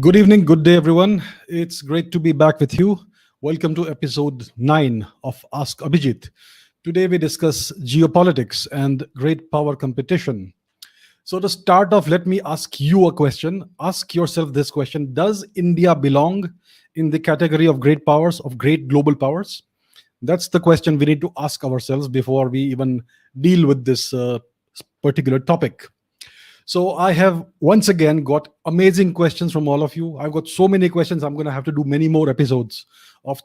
Good evening, good day, everyone. It's great to be back with you. Welcome to episode 9 of Ask Abhijit. Today we discuss geopolitics and great power competition. So, to start off, let me ask you a question. Ask yourself this question: does India belong in the category of great powers, of great global powers? That's the question we need to ask ourselves before we even deal with this particular topic. So I have once again got amazing questions from all of you. I've got so many questions. I'm going to have to do many more episodes of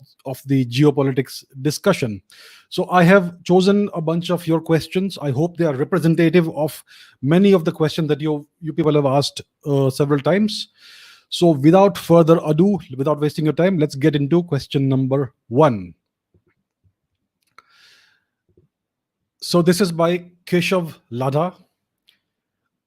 the geopolitics discussion. So I have chosen a bunch of your questions. I hope they are representative of many of the questions that you people have asked several times. So without further ado, without wasting your time, let's get into question number 1. So this is by Keshav Ladha.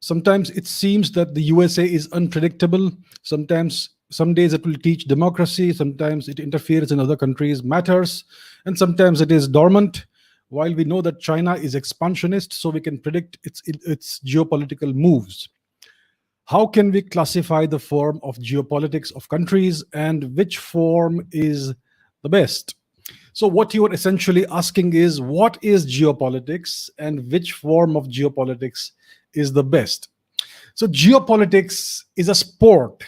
Sometimes it seems that the USA is unpredictable. Sometimes, some days it will teach democracy. Sometimes it interferes in other countries' matters. And sometimes it is dormant. While we know that China is expansionist, so we can predict its geopolitical moves. How can we classify the form of geopolitics of countries and which form is the best? So what you are essentially asking is, what is geopolitics and which form of geopolitics is the best? So geopolitics is a sport.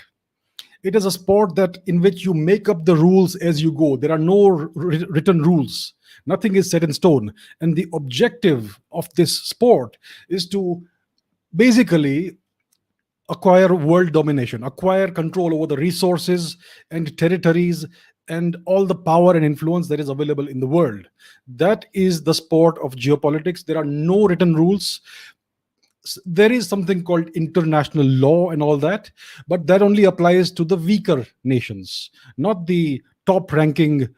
It is a sport that in which you make up the rules as you go. There are no written rules. Nothing is set in stone. And the objective of this sport is to basically acquire world domination, acquire control over the resources and territories and all the power and influence that is available in the world. That is the sport of geopolitics. There are no written rules. There is something called international law and all that, but that only applies to the weaker nations, not the top ranking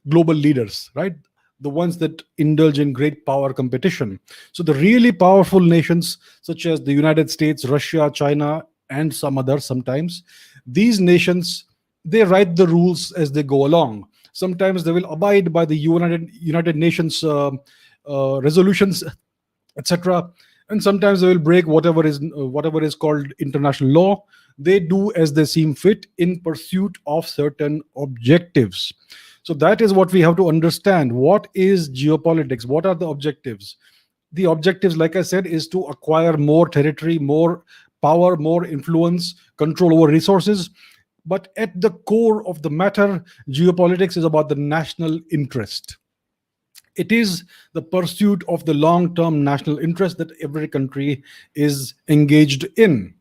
global leaders, right? The ones that indulge in great power competition. So the really powerful nations, such as the United States, Russia, China, and some others sometimes, these nations, they write the rules as they go along. Sometimes they will abide by the United Nations resolutions, etc. And sometimes they will break whatever is called international law. They do as they seem fit in pursuit of certain objectives. So that is what we have to understand. What is geopolitics? What are the objectives? The objectives, like I said, is to acquire more territory, more power, more influence, control over resources. But at the core of the matter, geopolitics is about the national interest. It is the pursuit of the long-term national interest that every country is engaged in.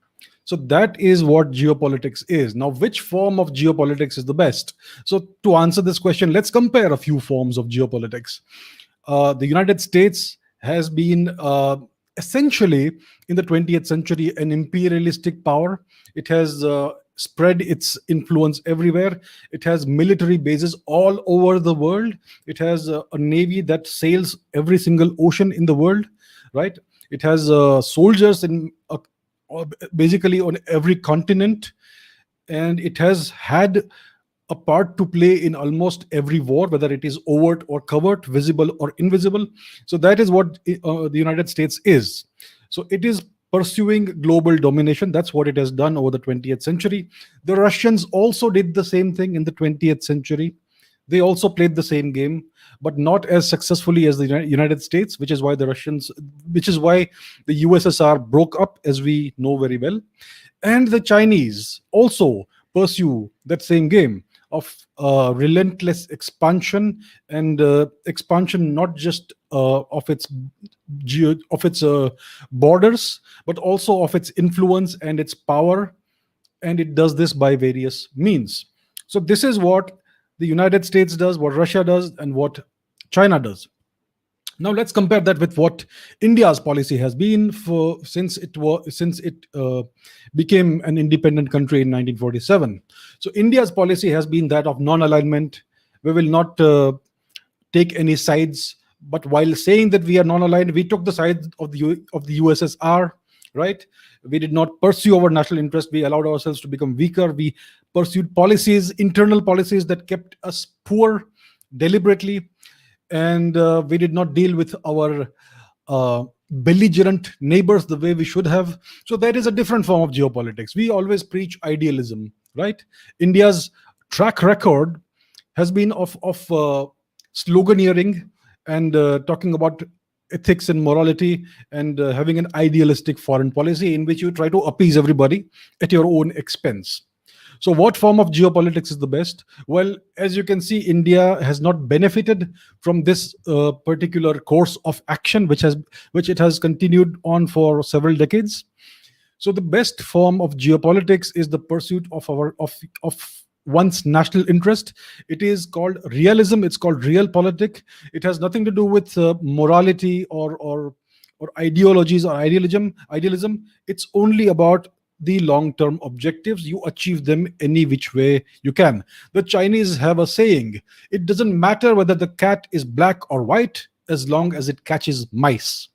So that is what geopolitics is. Now, which form of geopolitics is the best? So to answer this question, let's compare a few forms of geopolitics. The United States has been essentially in the 20th century an imperialistic power. It has spread its influence everywhere. It has military bases all over the world. It has a navy that sails every single ocean in the world, right? It has soldiers in basically on every continent, and it has had a part to play in almost every war, whether it is overt or covert, visible or invisible. So that is what the United States is. So it is pursuing global domination. That's what it has done over the 20th century. The Russians also did the same thing in the 20th century. They also played the same game, but not as successfully as the United States, which is why the USSR broke up, as we know very well. And the Chinese also pursue that same game of relentless expansion, and expansion not just of its borders, but also of its influence and its power. And it does this by various means. So this is what the United States does, what Russia does, and what China does. Now let's compare that with what India's policy has been since it became an independent country in 1947. So India's policy has been that of non-alignment. We will not take any sides. But while saying that we are non-aligned, we took the side of the USSR, right? We did not pursue our national interest. We allowed ourselves to become weaker. We pursued policies, internal policies that kept us poor deliberately. And we did not deal with our belligerent neighbors the way we should have. So that is a different form of geopolitics. We always preach idealism. right? India's track record has been of sloganeering and talking about ethics and morality, and having an idealistic foreign policy in which you try to appease everybody at your own expense. So, what form of geopolitics is the best? Well, as you can see, India has not benefited from this particular course of action, which it has continued on for several decades. So, the best form of geopolitics is the pursuit of one's national interest. It is called realism. It's called realpolitik. It has nothing to do with morality or ideologies or idealism. It's only about the long term objectives. You achieve them any which way you can. The Chinese have a saying: it doesn't matter whether the cat is black or white as long as it catches mice.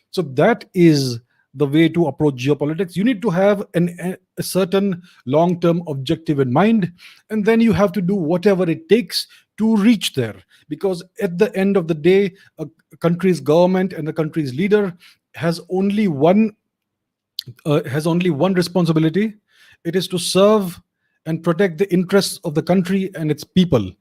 So that is the way to approach geopolitics. You need to have a certain long term objective in mind, and then you have to do whatever it takes to reach there. Because at the end of the day, a country's government and a country's leader has only one responsibility. It is to serve and protect the interests of the country and its people.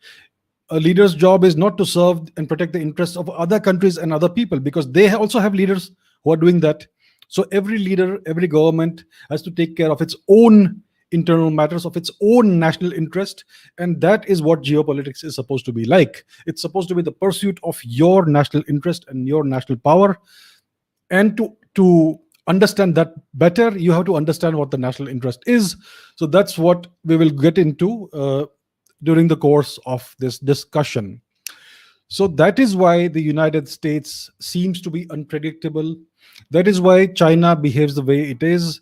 A leader's job is not to serve and protect the interests of other countries and other people, because they also have leaders who are doing that. So every leader, every government has to take care of its own internal matters, of its own national interest. And that is what geopolitics is supposed to be like. It's supposed to be the pursuit of your national interest and your national power. And to understand that better, you have to understand what the national interest is. So that's what we will get into during the course of this discussion. So that is why the United States seems to be unpredictable. That is why China behaves the way it is.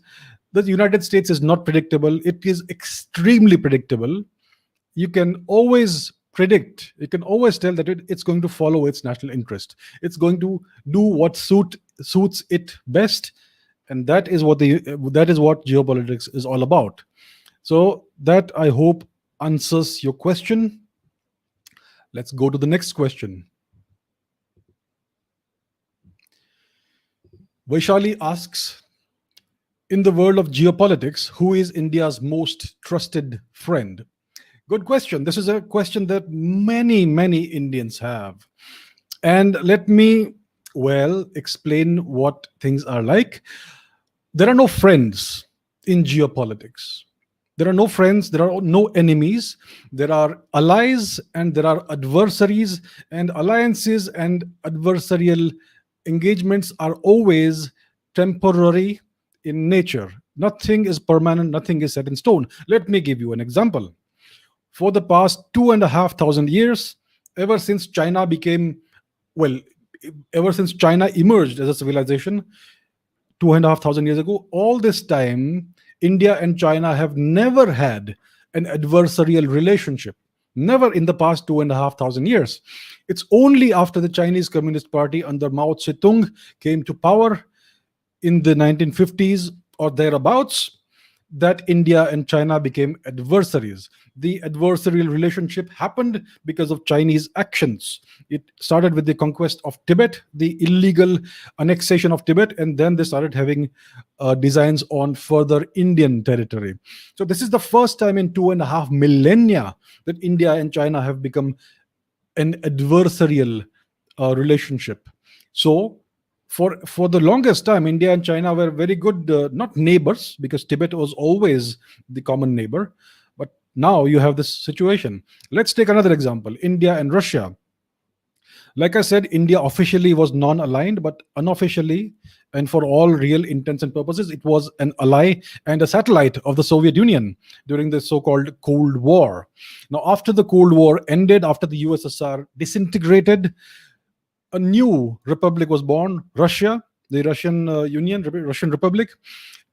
The United States is not predictable. It is extremely predictable. You can always predict, you can always tell that it's going to follow its national interest. It's going to do what suits it best. And that is what geopolitics is all about. So that, I hope, answers your question. Let's go to the next question. Vaishali asks, in the world of geopolitics, who is India's most trusted friend? Good question. This is a question that many, many Indians have. And let me, explain what things are like. There are no friends in geopolitics. There are no friends, there are no enemies. There are allies and there are adversaries, and alliances and adversarial engagements are always temporary in nature. Nothing is permanent, nothing is set in stone. Let me give you an example. For the past 2,500 years, ever since China emerged as a civilization 2,500 years ago, all this time, India and China have never had an adversarial relationship. Never in the past 2,500 years. It's only after the Chinese Communist Party under Mao Zedong came to power in the 1950s or thereabouts that India and China became adversaries. The adversarial relationship happened because of Chinese actions. It started with the conquest of Tibet, the illegal annexation of Tibet, and then they started having designs on further Indian territory. So this is the first time in 2.5 millennia that India and China have become an adversarial relationship. So for the longest time, India and China were very good, not neighbors, because Tibet was always the common neighbor. But now you have this situation. Let's take another example, India and Russia. Like I said, India officially was non-aligned, but unofficially, and for all real intents and purposes, it was an ally and a satellite of the Soviet Union during the so-called Cold War. Now, after the Cold War ended, after the USSR disintegrated, a new republic was born, Russia, the Russian Russian Republic.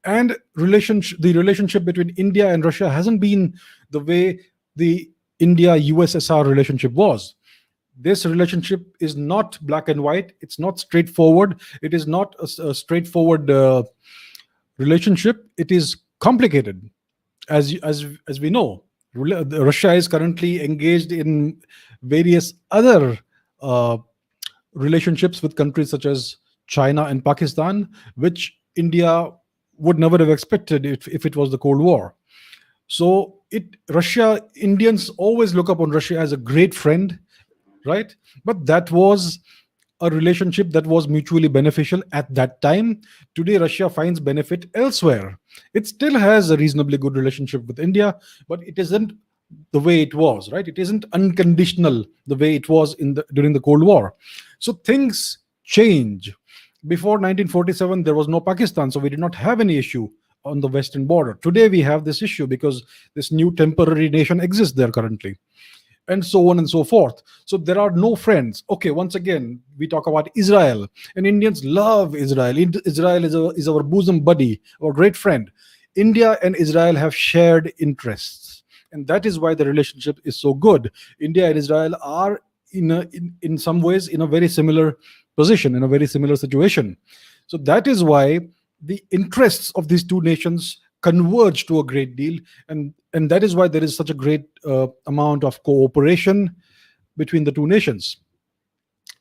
And the relationship between India and Russia hasn't been the way the India-USSR relationship was. This relationship is not black and white. It's not straightforward. It is not a straightforward relationship. It is complicated, as we know. Russia is currently engaged in various other relationships with countries such as China and Pakistan, which India would never have expected if it was the Cold War. So Indians always look upon Russia as a great friend, right? But that was a relationship that was mutually beneficial at that time. Today, Russia finds benefit elsewhere. It still has a reasonably good relationship with India, but it isn't the way it was, right? It isn't unconditional the way it was during the Cold War. So things change. Before 1947, there was no Pakistan, so we did not have any issue on the western border. Today, we have this issue because this new temporary nation exists there currently, and so on and so forth. So there are no friends. Okay, once again, we talk about Israel, and Indians love Israel. Israel is our bosom buddy, our great friend. India and Israel have shared interests, and that is why the relationship is so good. India and Israel are in some ways in a very similar position, in a very similar situation. So that is why the interests of these two nations converge to a great deal, and that is why there is such a great amount of cooperation between the two nations.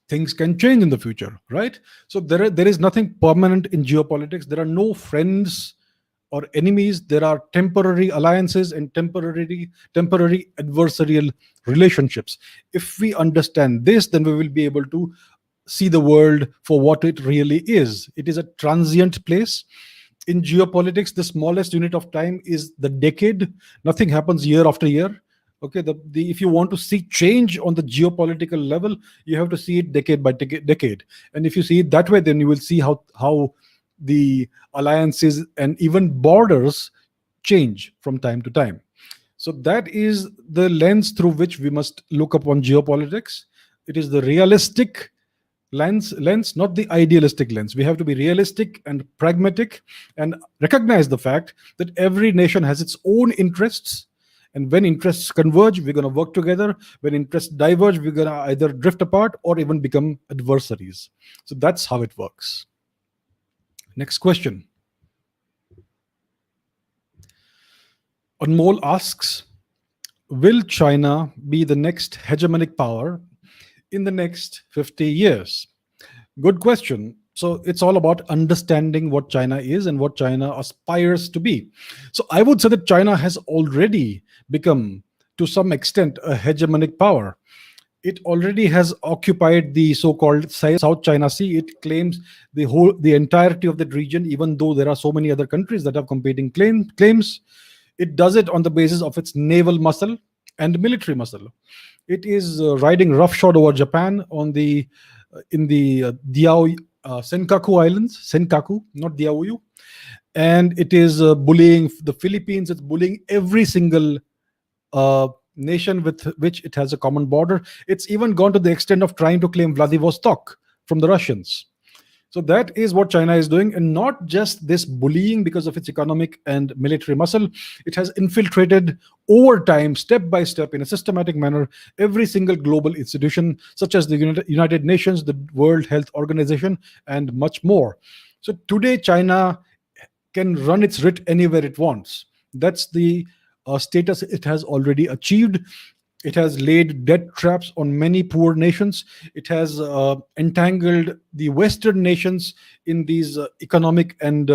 Things can change in the future, right? So there is nothing permanent in geopolitics. There are no friends or enemies. There are temporary alliances and temporary adversarial relationships. If we understand this, then we will be able to see the world for what it really is. It is a transient place. In geopolitics, the smallest unit of time is the decade. Nothing happens year after year. Okay, if you want to see change on the geopolitical level, you have to see it decade by decade. And if you see it that way, then you will see how the alliances and even borders change from time to time. So that is the lens through which we must look upon geopolitics. It is the realistic lens, not the idealistic lens. We have to be realistic and pragmatic and recognize the fact that every nation has its own interests. And when interests converge, we're going to work together. When interests diverge, we're going to either drift apart or even become adversaries. So that's how it works. Next question. Anmol asks, will China be the next hegemonic power in the next 50 years? Good question. So it's all about understanding what China is and what China aspires to be. So I would say that China has already become, to some extent, a hegemonic power. It already has occupied the so-called South China Sea. It claims the entirety of that region, even though there are so many other countries that have competing claims. It does it on the basis of its naval muscle and military muscle. It is riding roughshod over Japan in the Diao Senkaku Islands, Senkaku, not Diaoyu, and it is bullying the Philippines. It's bullying every single nation with which it has a common border. It's even gone to the extent of trying to claim Vladivostok from the Russians. So that is what China is doing, and not just this bullying because of its economic and military muscle. It has infiltrated over time, step by step, in a systematic manner, every single global institution, such as the United Nations, the World Health Organization, and much more. So today, China can run its writ anywhere it wants. That's the status it has already achieved. It has laid debt traps on many poor nations. It has entangled the Western nations in these economic and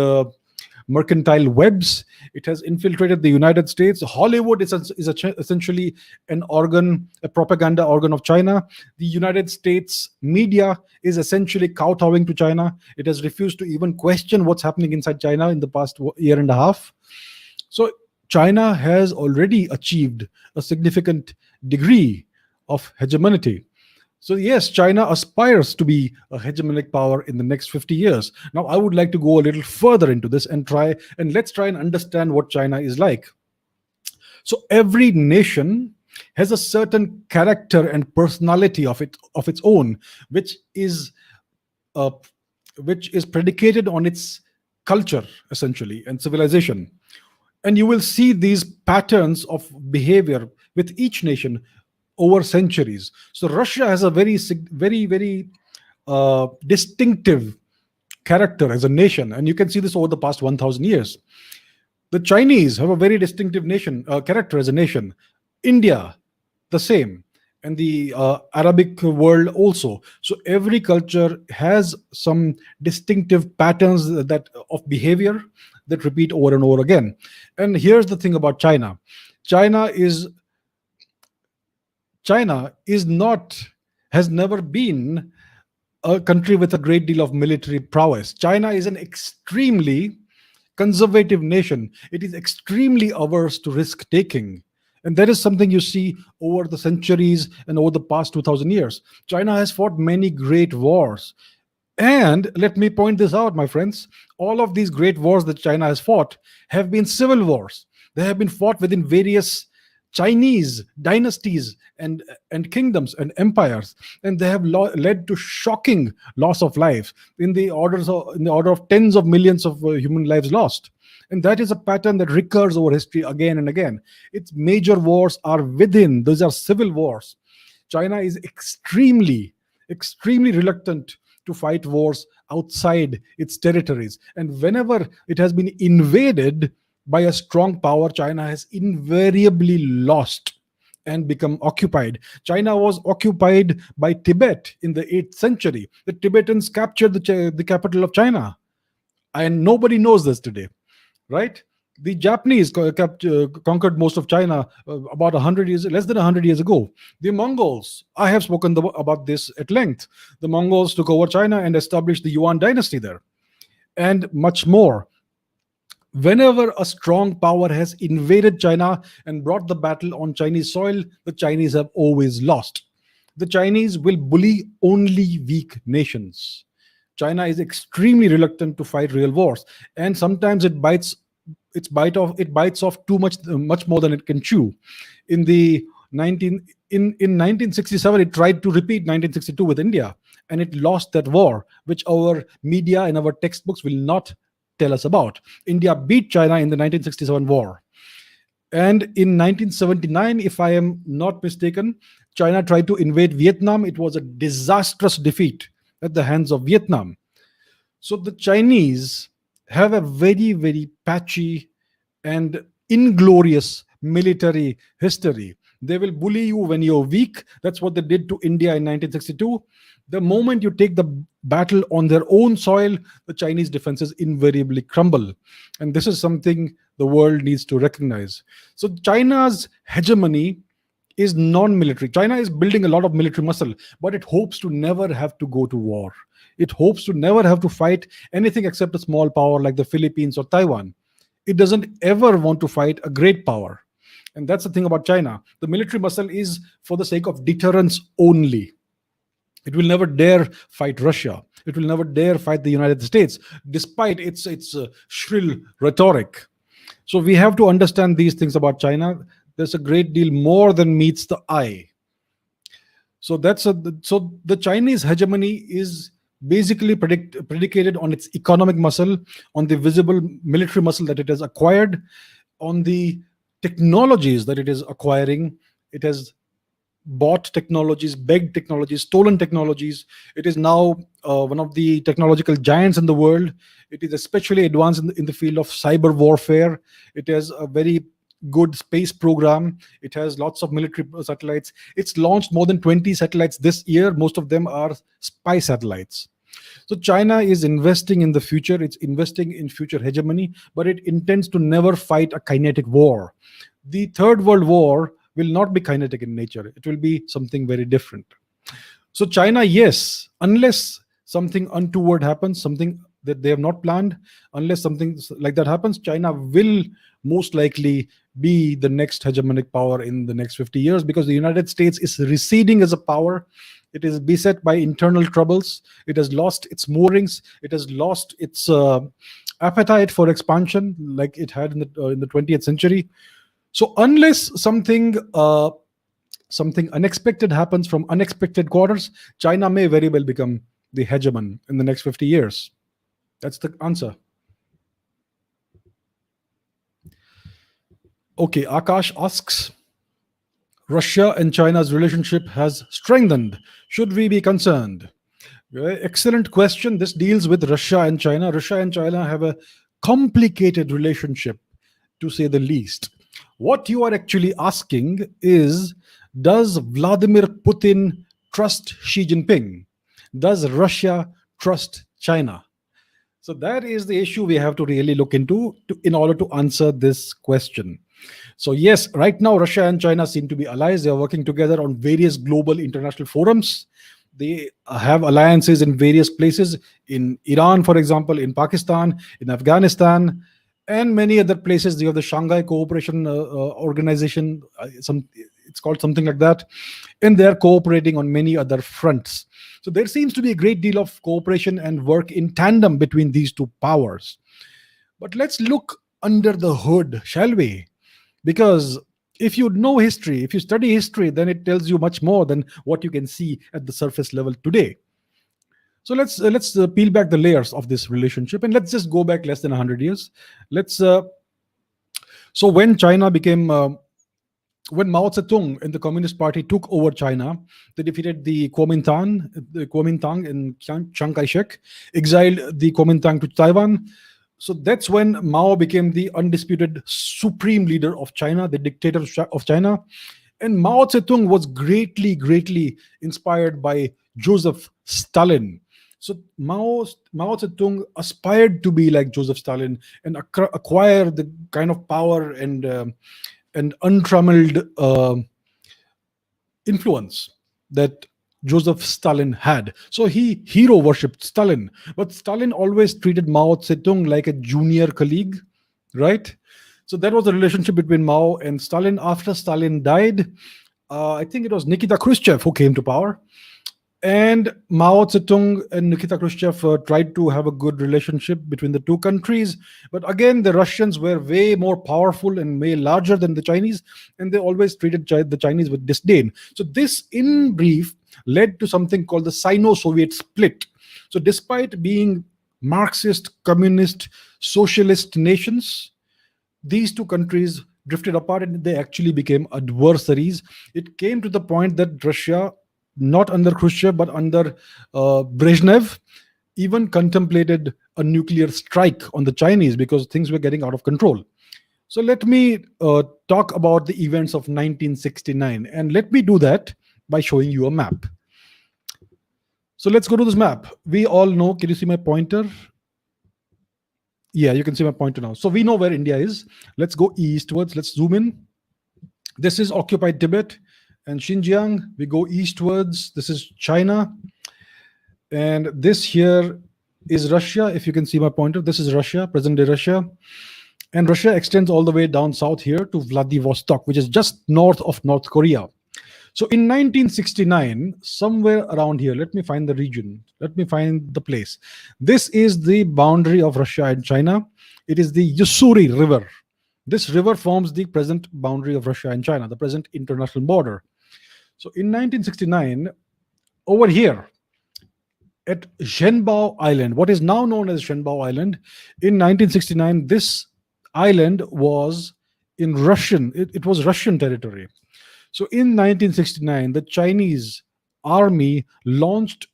mercantile webs. It has infiltrated the United States. Hollywood is essentially a propaganda organ of China. The United States media is essentially kowtowing to China. It has refused to even question what's happening inside China in the past year and a half. So China has already achieved a significant degree of hegemony. So yes, China aspires to be a hegemonic power in the next 50 years. Now, I would like to go a little further into this and let's try and understand what China is like. So every nation has a certain character and personality of its own, which is predicated on its culture, essentially, and civilization. And you will see these patterns of behavior with each nation over centuries. So Russia has a very distinctive character as a nation, and you can see this over the past 1,000 years. The Chinese have a very distinctive character as a nation. India, the same, and the Arabic world also. So every culture has some distinctive patterns of behavior that repeat over and over again. And here's the thing about China. China is China is not has never been a country with a great deal of military prowess. China is an extremely conservative nation. It is extremely averse to risk taking. And that is something you see over the centuries and over the past 2000 years. China has fought many great wars. And let me point this out, my friends. All of these great wars that China has fought have been civil wars. They have been fought within various Chinese dynasties and kingdoms and empires, and they have led to shocking loss of life in the order of tens of millions of human lives lost. And that is a pattern that recurs over history again and again. Its major wars are within; those are civil wars. China is extremely reluctant to fight wars outside its territories. And whenever it has been invaded by a strong power, China has invariably lost and become occupied. China was occupied by Tibet in the 8th century. The Tibetans captured the capital of China. And nobody knows this today, right? The Japanese conquered most of China about 100 years, less than 100 years ago. The Mongols, I have spoken about this at length. The Mongols took over China and established the Yuan dynasty there, and much more. Whenever a strong power has invaded China and brought the battle on Chinese soil, the Chinese have always lost. The Chinese will bully only weak nations. China is extremely reluctant to fight real wars, and sometimes it bites off too much more than it can chew. In the 1967, it tried to repeat 1962 with India, and it lost that war, which our media and our textbooks will not tell us about. India beat China in the 1967 war. And in 1979, if I am not mistaken, China tried to invade Vietnam. It was a disastrous defeat at the hands of Vietnam. So the Chinese have a very patchy and inglorious military history. They will bully you when you're weak. That's what they did to India in 1962. The moment you take the battle on their own soil, the Chinese defenses invariably crumble. And this is something the world needs to recognize. So China's hegemony is non-military. China is building a lot of military muscle, but it hopes to never have to go to war. It hopes to never have to fight anything except a small power like the Philippines or Taiwan. It doesn't ever want to fight a great power. And that's the thing about China. The military muscle is for the sake of deterrence only. It will never dare fight Russia. It will never dare fight the United States, despite its shrill rhetoric. So we have to understand these things about China. There's a great deal more than meets the eye. So the Chinese hegemony is basically predicated on its economic muscle, on the visible military muscle that it has acquired, on the technologies that it is acquiring. It has bought technologies, begged technologies, stolen technologies. It is now one of the technological giants in the world. It is especially advanced in the field of cyber warfare. It has a very good space program. It has lots of military satellites. It's launched more than 20 satellites this year. Most of them are spy satellites. So China is investing in the future. It's investing in future hegemony, but it intends to never fight a kinetic war. The Third World War will not be kinetic in nature. It will be something very different. So China, yes, unless something untoward happens, something that they have not planned, unless something like that happens, China will most likely be the next hegemonic power in the next 50 years, because the United States is receding as a power. It is beset by internal troubles. It has lost its moorings. It has lost its appetite for expansion like it had in the 20th century. So unless something unexpected happens from unexpected quarters, China may very well become the hegemon in the next 50 years. That's the answer. Okay, Akash asks, Russia and China's relationship has strengthened. Should we be concerned? Excellent question. This deals with Russia and China. Russia and China have a complicated relationship, to say the least. What you are actually asking is, does Vladimir Putin trust Xi Jinping? Does Russia trust China? So that is the issue we have to really look into in order to answer this question. So, yes, right now, Russia and China seem to be allies. They are working together on various global international forums. They have alliances in various places, in Iran, for example, in Pakistan, in Afghanistan, and many other places. You have the Shanghai Cooperation Organization, it's called something like that, and they are cooperating on many other fronts. So there seems to be a great deal of cooperation and work in tandem between these two powers. But let's look under the hood, shall we? Because if you know history, if you study history, then it tells you much more than what you can see at the surface level today. So let's peel back the layers of this relationship, and let's just go back less than 100 years. Let's so when China became when Mao Zedong and the Communist Party took over China, they defeated the Kuomintang and Chiang Kai-shek, exiled the Kuomintang to Taiwan. So that's when Mao became the undisputed supreme leader of China, the dictator of China. And Mao Zedong was greatly inspired by Joseph Stalin. So Mao Zedong aspired to be like Joseph Stalin and acquire the kind of power and untrammeled influence that Joseph Stalin had. So he hero worshipped Stalin, but Stalin always treated Mao Zedong like a junior colleague, right? So that was the relationship between Mao and Stalin. After Stalin died, I think it was Nikita Khrushchev who came to power. And Mao Zedong and Nikita Khrushchev tried to have a good relationship between the two countries. But again, the Russians were way more powerful and way larger than the Chinese, and they always treated the Chinese with disdain. So, this, in brief, led to something called the Sino-Soviet split. So, despite being Marxist, communist, socialist nations, these two countries drifted apart and they actually became adversaries. It came to the point that Russia, not under Khrushchev but under Brezhnev, even contemplated a nuclear strike on the Chinese because things were getting out of control. So let me talk about the events of 1969, and let me do that by showing you a map. So let's go to this map. We all know, can you see my pointer? Yeah, you can see my pointer now. So we know where India is. Let's go eastwards. Let's zoom in. This is occupied Tibet and Xinjiang. We go eastwards. This is China. And this here is Russia. If you can see my pointer, this is Russia, present-day Russia. And Russia extends all the way down south here to Vladivostok, which is just north of North Korea. So in 1969, somewhere around here, let me find the region. Let me find the place. This is the boundary of Russia and China. It is the Ussuri River. This river forms the present boundary of Russia and China, the present international border. So in 1969, over here at Zhenbao Island, what is now known as Zhenbao Island, in 1969, this island was in Russian, it was Russian territory. So in 1969, the Chinese army launched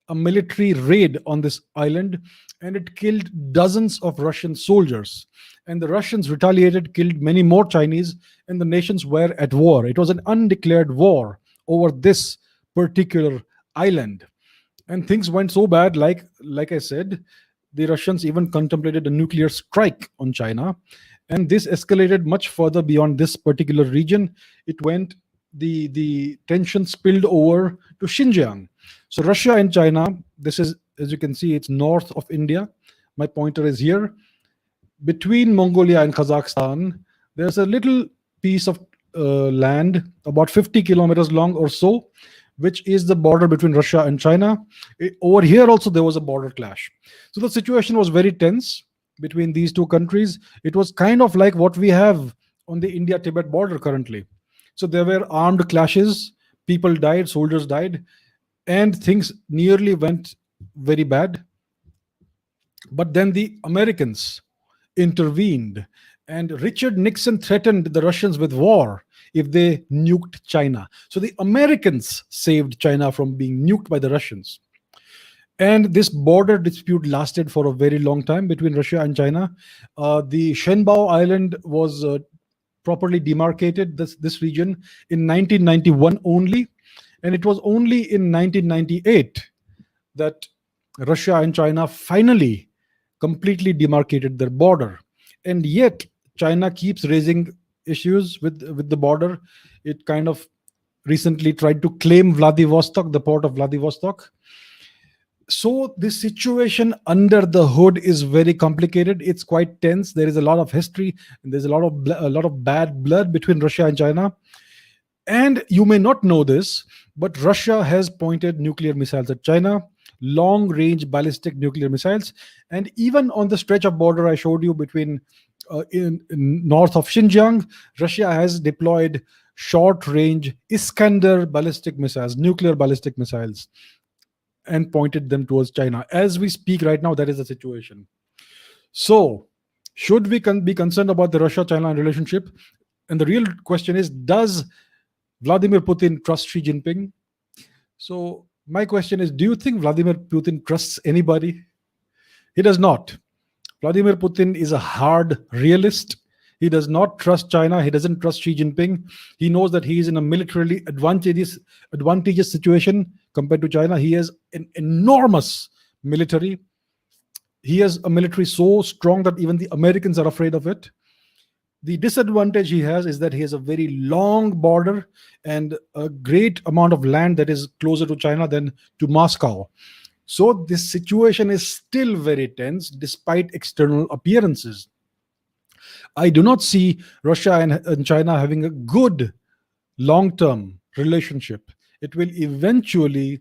a military raid on this island, and it killed dozens of Russian soldiers. And the Russians retaliated, killed many more Chinese, and the nations were at war. It was an undeclared war over this particular island. And things went so bad, like I said, the Russians even contemplated a nuclear strike on China. And this escalated much further beyond this particular region. It went, the tension spilled over to Xinjiang. So Russia and China, this is, as you can see, it's north of India. My pointer is here. Between Mongolia and Kazakhstan, there's a little piece of land about 50 kilometers long or so, which is the border between Russia and China. Over here also there was a border clash. So the situation was very tense between these two countries. It was kind of like what we have on the India-Tibet border currently. So there were armed clashes, people died, soldiers died, and things nearly went very bad. But then the Americans intervened, and Richard Nixon threatened the Russians with war if they nuked China. So the Americans saved China from being nuked by the Russians. And this border dispute lasted for a very long time between Russia and China. The Zhenbao Island was properly demarcated, this region, in 1991 only. And it was only in 1998 that Russia and China finally completely demarcated their border. And yet, China keeps raising issues with the border. It kind of recently tried to claim Vladivostok, the port of Vladivostok. So the situation under the hood is very complicated. It's quite tense. There is a lot of history, and there's a lot of bad blood between Russia and China. And you may not know this, but Russia has pointed nuclear missiles at China, long range ballistic nuclear missiles. And even on the stretch of border I showed you between in north of Xinjiang, Russia has deployed short range Iskander ballistic missiles, nuclear ballistic missiles, and pointed them towards China. As we speak right now, that is the situation. So, should we be concerned about the Russia-China relationship? And the real question is, does Vladimir Putin trust Xi Jinping? So, my question is, do you think Vladimir Putin trusts anybody? He does not. Vladimir Putin is a hard realist. He does not trust China. He doesn't trust Xi Jinping. He knows that he is in a militarily advantageous situation compared to China. He has an enormous military. He has a military so strong that even the Americans are afraid of it. The disadvantage he has is that he has a very long border and a great amount of land that is closer to China than to Moscow. So this situation is still very tense despite external appearances. I do not see Russia and China having a good long-term relationship. It will eventually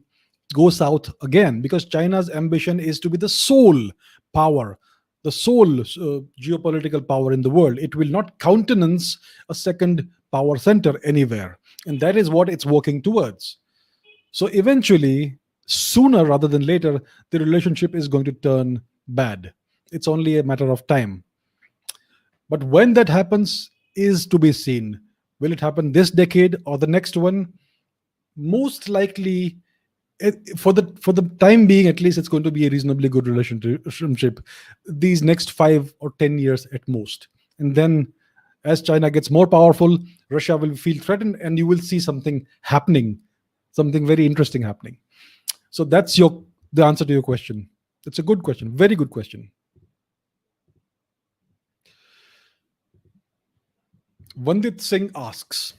go south again because China's ambition is to be the sole power, the sole geopolitical power in the world. It will not countenance a second power center anywhere. And that is what it's working towards. So eventually, sooner rather than later, the relationship is going to turn bad. It's only a matter of time. But when that happens is to be seen. Will it happen this decade or the next one? Most likely, for the time being, at least, it's going to be a reasonably good relationship these next 5 or 10 years at most. And then, as China gets more powerful, Russia will feel threatened, and you will see something happening, something very interesting happening. So that's the answer to your question. It's a good question, very good question. Vandit Singh asks,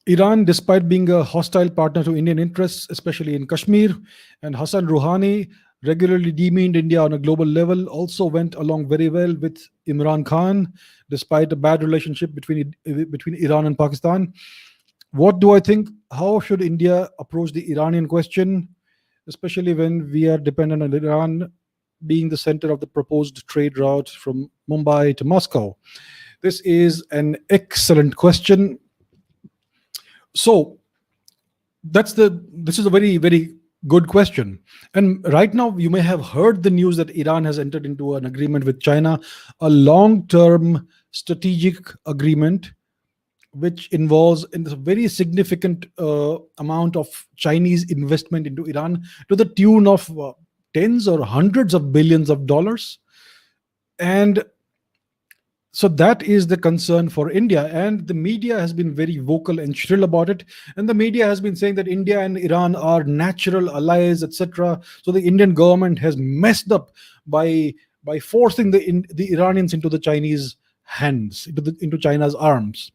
Iran, despite being a hostile partner to Indian interests, especially in Kashmir, and Hassan Rouhani regularly demeaned India on a global level, also went along very well with Imran Khan, despite a bad relationship between Iran and Pakistan. What do I think? How should India approach the Iranian question, especially when we are dependent on Iran being the center of the proposed trade route from Mumbai to Moscow? This is an excellent question. So this is a very, very good question. And right now, you may have heard the news that Iran has entered into an agreement with China, a long-term strategic agreement, which involves a very significant amount of Chinese investment into Iran to the tune of tens or hundreds of billions of dollars. And so that is the concern for India. And the media has been very vocal and shrill about it. And the media has been saying that India and Iran are natural allies, etc. So the Indian government has messed up by forcing the Iranians into the Chinese hands, into China's arms.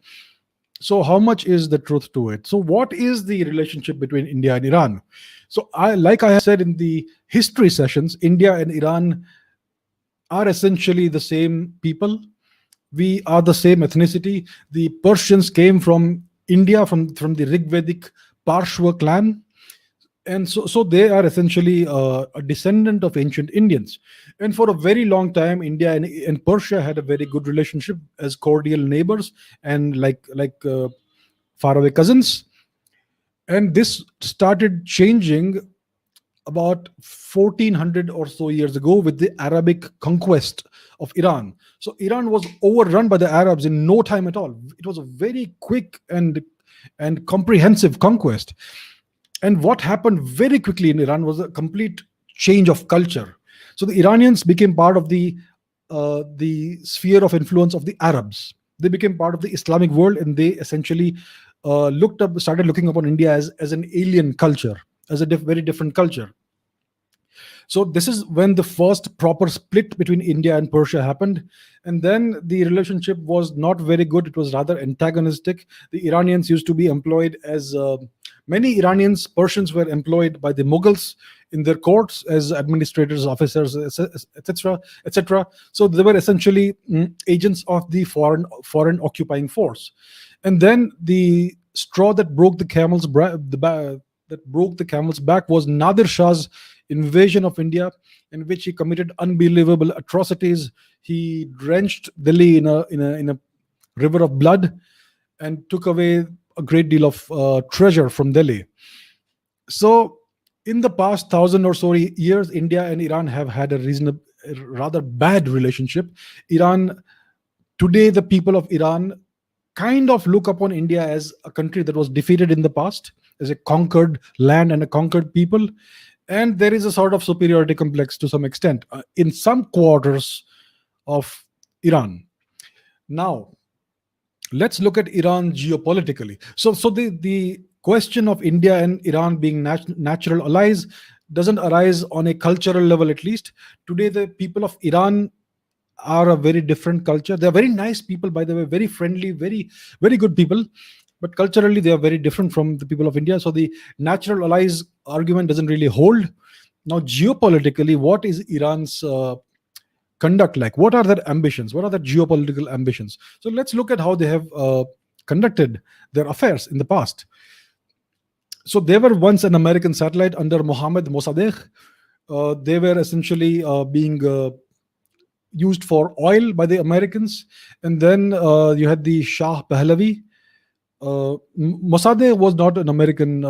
So how much is the truth to it? So what is the relationship between India and Iran? So like I have said in the history sessions, India and Iran are essentially the same people. We are the same ethnicity. The Persians came from India, from the Rigvedic Parshva clan. And so they are essentially a descendant of ancient Indians. And for a very long time, India and Persia had a very good relationship as cordial neighbors and like faraway cousins. And this started changing about 1400 or so years ago with the Arabic conquest of Iran. So Iran was overrun by the Arabs in no time at all. It was a very quick and comprehensive conquest. And what happened very quickly in Iran was a complete change of culture. So the Iranians became part of the sphere of influence of the Arabs. They became part of the Islamic world, and they essentially started looking upon India as an alien culture, as a very different culture. So this is when the first proper split between India and Persia happened. And then the relationship was not very good. It was rather antagonistic. The Iranians used to be employed as many Iranians, Persians were employed by the Mughals in their courts as administrators, officers, etc., etc. So they were essentially agents of the foreign occupying force. And then the straw that broke the that broke the camel's back was Nadir Shah's invasion of India, in which he committed unbelievable atrocities. He drenched Delhi in a river of blood and took away a great deal of treasure from Delhi. So, in the past thousand or so years, India and Iran have had a rather bad relationship. Iran Today, the people of Iran kind of look upon India as a country that was defeated in the past, as a conquered land and a conquered people. And there is a sort of superiority complex to some extent in some quarters of Iran. Now, let's look at Iran geopolitically. So the question of India and Iran being natural allies doesn't arise on a cultural level, at least. Today, the people of Iran are a very different culture. They're very nice people, by the way, very friendly, very good people. But culturally, they are very different from the people of India. So the natural allies argument doesn't really hold. Now, geopolitically, what is Iran's conduct like? What are their ambitions? What are their geopolitical ambitions? So let's look at how they have conducted their affairs in the past. So they were once an American satellite under Mohammad Mossadegh. They were essentially being used for oil by the Americans. And then you had the Shah Pahlavi. Mossadegh was not an American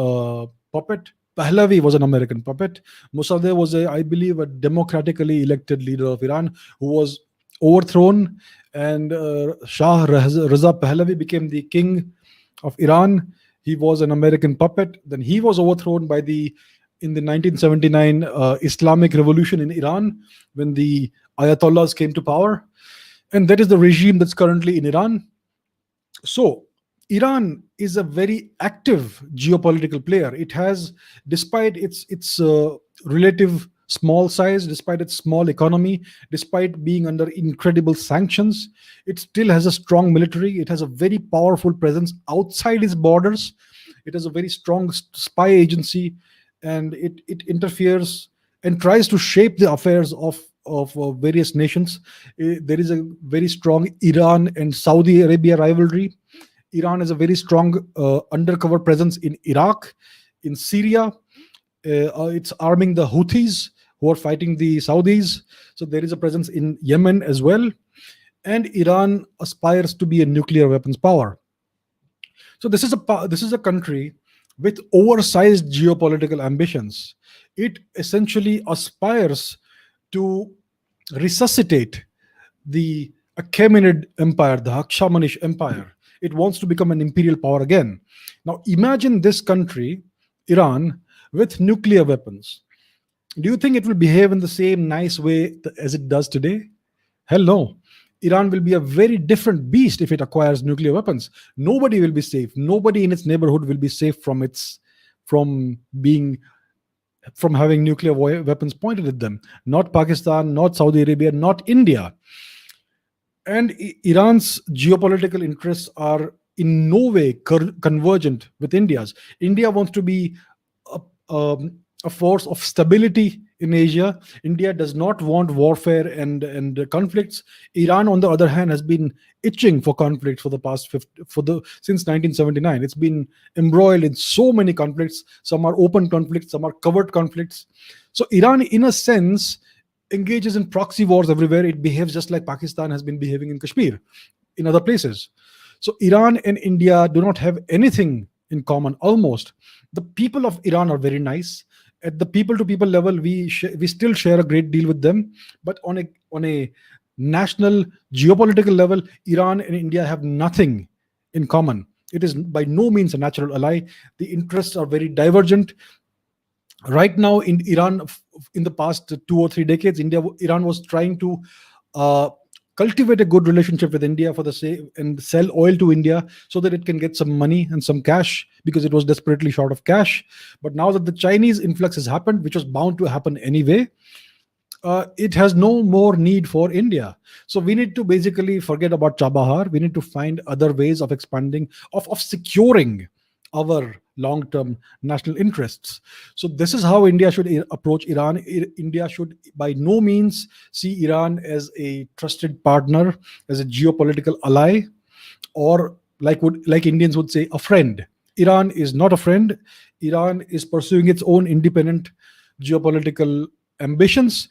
puppet. Pahlavi was an American puppet. Mossadegh was, I believe, a democratically elected leader of Iran who was overthrown, and Shah Reza Pahlavi became the king of Iran. He was an American puppet. Then he was overthrown in the 1979 Islamic Revolution in Iran, when the Ayatollahs came to power. And that is the regime that's currently in Iran. So Iran is a very active geopolitical player. It has, despite its relative small size, despite its small economy, despite being under incredible sanctions, it still has a strong military. It has a very powerful presence outside its borders. It has a very strong spy agency, and it interferes and tries to shape the affairs of various nations. There is a very strong Iran and Saudi Arabia rivalry. Iran has a very strong undercover presence in Iraq, in Syria. It's arming the Houthis who are fighting the Saudis. So there is a presence in Yemen as well. And Iran aspires to be a nuclear weapons power. So this is a country with oversized geopolitical ambitions. It essentially aspires to resuscitate the Achaemenid Empire, the Hakshamanish Empire. It wants to become an imperial power again. Now, imagine this country, Iran, with nuclear weapons. Do you think it will behave in the same nice way as it does today? Hell no. Iran will be a very different beast if it acquires nuclear weapons. Nobody will be safe. Nobody in its neighborhood will be safe from having nuclear weapons pointed at them. Not Pakistan, not Saudi Arabia, not India. And Iran's geopolitical interests are in no way convergent with India's. India wants to be a force of stability in Asia. India does not want warfare and conflicts. Iran, on the other hand, has been itching for conflict since 1979. It's been embroiled in so many conflicts. Some are open conflicts, some are covert conflicts. So Iran, in a sense, engages in proxy wars everywhere. It behaves just like Pakistan has been behaving in Kashmir, in other places. So Iran and India do not have anything in common, almost. The people of Iran are very nice. At the people-to-people level, we still share a great deal with them. But on a national geopolitical level, Iran and India have nothing in common. It is by no means a natural ally. The interests are very divergent. Right now in Iran, in the past 2 or 3 decades, Iran was trying to cultivate a good relationship with India for the sake and sell oil to India so that it can get some money and some cash because it was desperately short of cash. But now that the Chinese influx has happened, which was bound to happen anyway, it has no more need for India. So we need to basically forget about Chabahar. We need to find other ways of expanding, of securing our long-term national interests. So this is how India should approach Iran. India should by no means see Iran as a trusted partner, as a geopolitical ally, or like Indians would say, a friend. Iran is not a friend. Iran is pursuing its own independent geopolitical ambitions.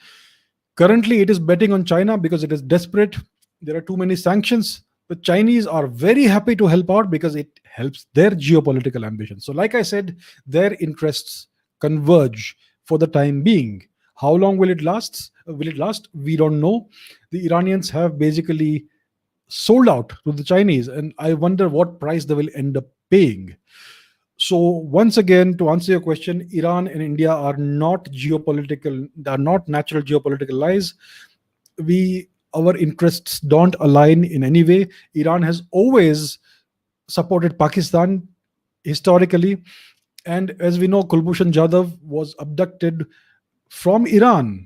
Currently, it is betting on China because it is desperate. There are too many sanctions. The Chinese are very happy to help out because it helps their geopolitical ambitions. So, like I said, their interests converge for the time being. How long will it last? We don't know. The Iranians have basically sold out to the Chinese, and I wonder what price they will end up paying. So once again, to answer your question, Iran and India are not geopolitical, they are not natural geopolitical allies. Our interests don't align in any way. Iran has always supported Pakistan historically, and as we know, Kulbhushan Jadhav was abducted from Iran,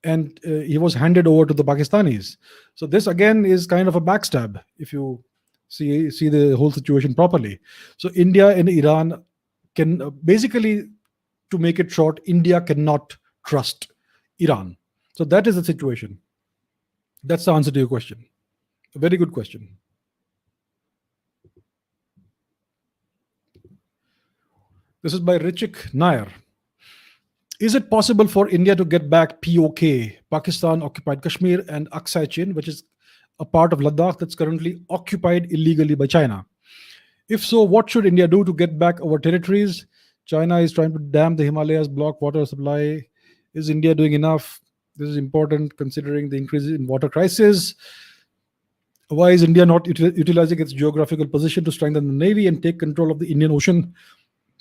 and he was handed over to the Pakistanis. So this again is kind of a backstab if you see the whole situation properly. So India and Iran can basically, to make it short, India cannot trust Iran. So that is the situation. That's the answer to your question. A very good question. This is by Richik Nair. Is it possible for India to get back PoK, Pakistan occupied Kashmir, and Aksai Chin, which is a part of Ladakh that's currently occupied illegally by China? If so, what should India do to get back our territories? China is trying to dam the Himalayas, block water supply. Is India doing enough? This is important considering the increase in water crisis. Why is India not utilizing its geographical position to strengthen the navy and take control of the Indian Ocean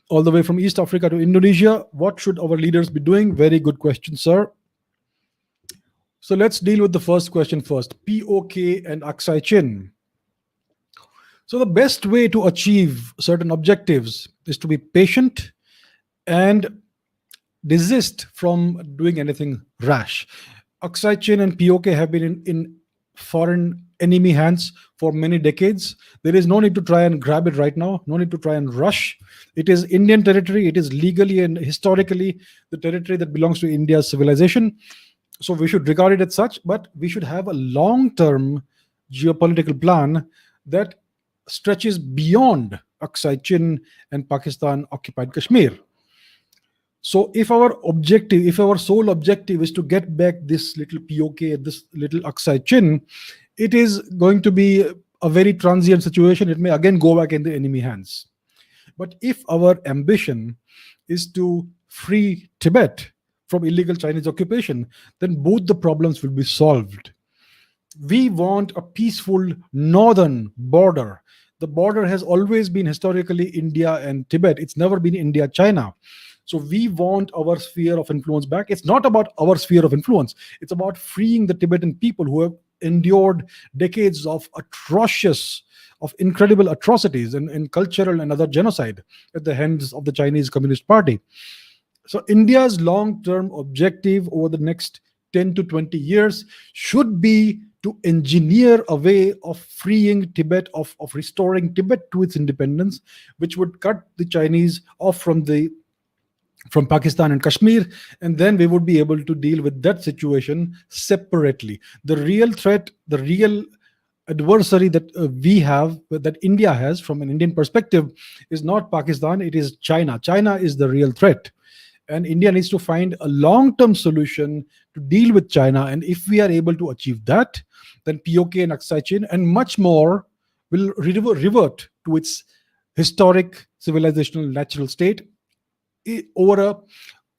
all the way from East Africa to Indonesia? What should our leaders be doing? Very good question, sir. So let's deal with the first question first. PoK and Aksai Chin. So the best way to achieve certain objectives is to be patient and desist from doing anything rash. Aksai Chin and PoK have been in foreign enemy hands for many decades. There is no need to try and grab it right now, no need to try and rush. It is Indian territory. It is legally and historically the territory that belongs to India's civilization. So we should regard it as such, but we should have a long-term geopolitical plan that stretches beyond Aksai Chin and Pakistan occupied Kashmir. So if our sole objective is to get back this little PoK, this little Aksai Chin, it is going to be a very transient situation. It may again go back in the enemy hands. But if our ambition is to free Tibet from illegal Chinese occupation, then both the problems will be solved. We want a peaceful northern border. The border has always been historically India and Tibet. It's never been India, China. So we want our sphere of influence back. It's not about our sphere of influence. It's about freeing the Tibetan people who have endured decades of incredible atrocities and cultural and other genocide at the hands of the Chinese Communist Party. So India's long-term objective over the next 10 to 20 years should be to engineer a way of freeing Tibet, of restoring Tibet to its independence, which would cut the Chinese off from Pakistan and Kashmir, and then we would be able to deal with that situation separately. The real threat, the real adversary that that India has from an Indian perspective is not Pakistan, it is China. China is the real threat. And India needs to find a long-term solution to deal with China. And if we are able to achieve that, then PoK and Aksai Chin and much more will revert to its historic civilizational natural state over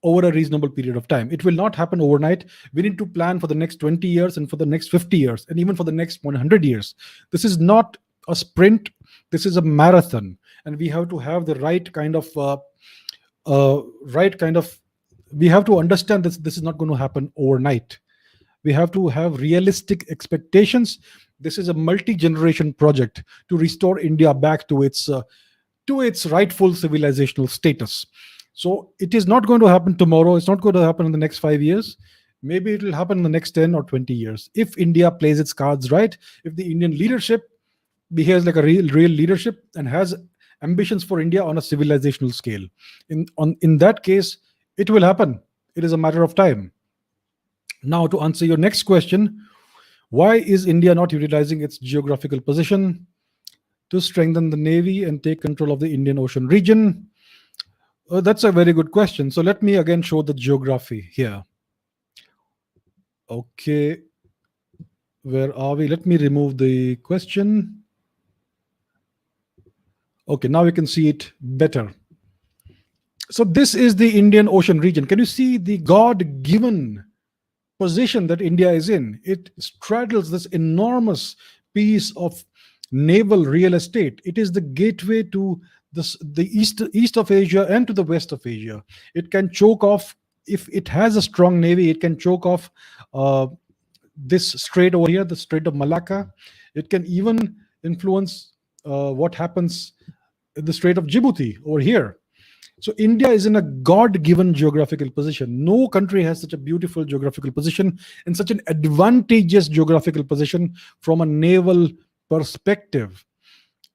a reasonable period of time. It will not happen overnight. We need to plan for the next 20 years and for the next 50 years and even for the next 100 years. This is not a sprint. This is a marathon. And we have to have the right kind of we have to understand this is not going to happen overnight. We have to have realistic expectations. This is a multi-generation project to restore India back to its rightful civilizational status. So it is not going to happen tomorrow. It's not going to happen in the next 5 years. Maybe it will happen in the next 10 or 20 years. If India plays its cards right, if the Indian leadership behaves like a real leadership and has ambitions for India on a civilizational scale. In that case, it will happen. It is a matter of time. Now, to answer your next question, why is India not utilizing its geographical position to strengthen the navy and take control of the Indian Ocean region? That's a very good question. So let me again show the geography here. Okay, where are we? Let me remove the question. Okay, now you can see it better. So this is the Indian Ocean region. Can you see the God-given position that India is in? It straddles this enormous piece of naval real estate. It is the gateway to the east of Asia and to the west of Asia. It can choke off, if it has a strong navy, it can choke off this strait over here, the Strait of Malacca. It can even influence what happens in the Strait of Djibouti over here. So India is in a God-given geographical position. No country has such a beautiful geographical position and such an advantageous geographical position from a naval perspective.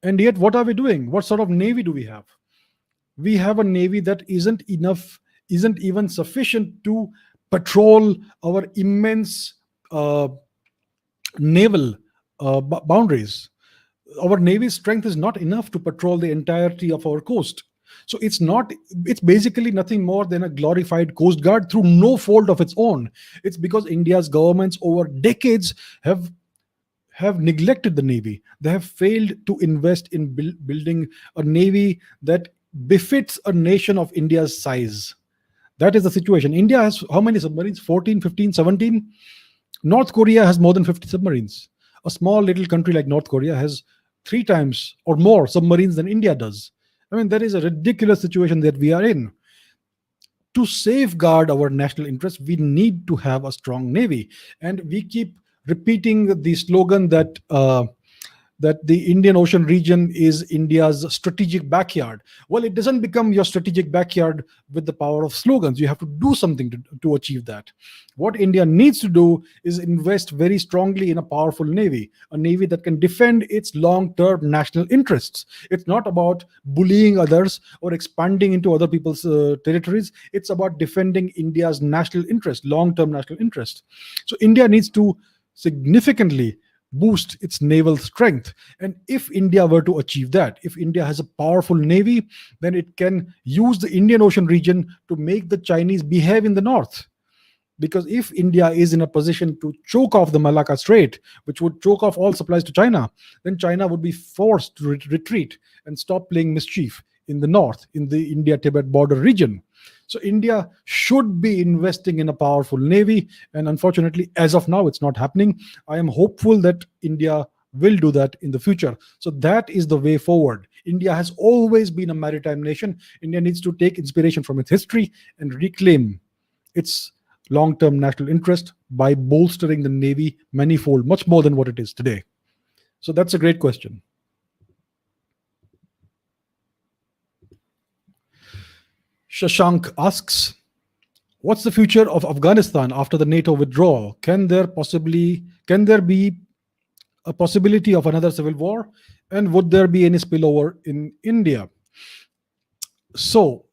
And yet, what are we doing? What sort of navy do we have? We have a navy that isn't even sufficient to patrol our immense naval boundaries. Our navy's strength is not enough to patrol the entirety of our coast. So it's basically nothing more than a glorified coast guard through no fault of its own. It's because India's governments over decades have neglected the navy. They have failed to invest in building a navy that befits a nation of India's size. That is the situation. India has how many submarines? 14, 15, 17? North Korea has more than 50 submarines. A small little country like North Korea has 3 times or more submarines than India does. I mean, that is a ridiculous situation that we are in. To safeguard our national interests, we need to have a strong navy. And we keep repeating the slogan that the Indian Ocean region is India's strategic backyard. Well, it doesn't become your strategic backyard with the power of slogans. You have to do something to achieve that. What India needs to do is invest very strongly in a powerful navy, a navy that can defend its long-term national interests. It's not about bullying others or expanding into other people's territories. It's about defending India's national interest, long-term national interest. So India needs to significantly boost its naval strength. And if India were to achieve that, if India has a powerful navy, then it can use the Indian Ocean region to make the Chinese behave in the north. Because if India is in a position to choke off the Malacca Strait, which would choke off all supplies to China, then China would be forced to retreat and stop playing mischief in the north, in the India-Tibet border region. So India should be investing in a powerful navy, and unfortunately, as of now, it's not happening. I am hopeful that India will do that in the future. So that is the way forward. India has always been a maritime nation. India needs to take inspiration from its history and reclaim its long-term national interest by bolstering the navy manifold, much more than what it is today. So that's a great question. Shashank asks, what's the future of Afghanistan after the NATO withdrawal? Can there be a possibility of another civil war? And would there be any spillover in India? So,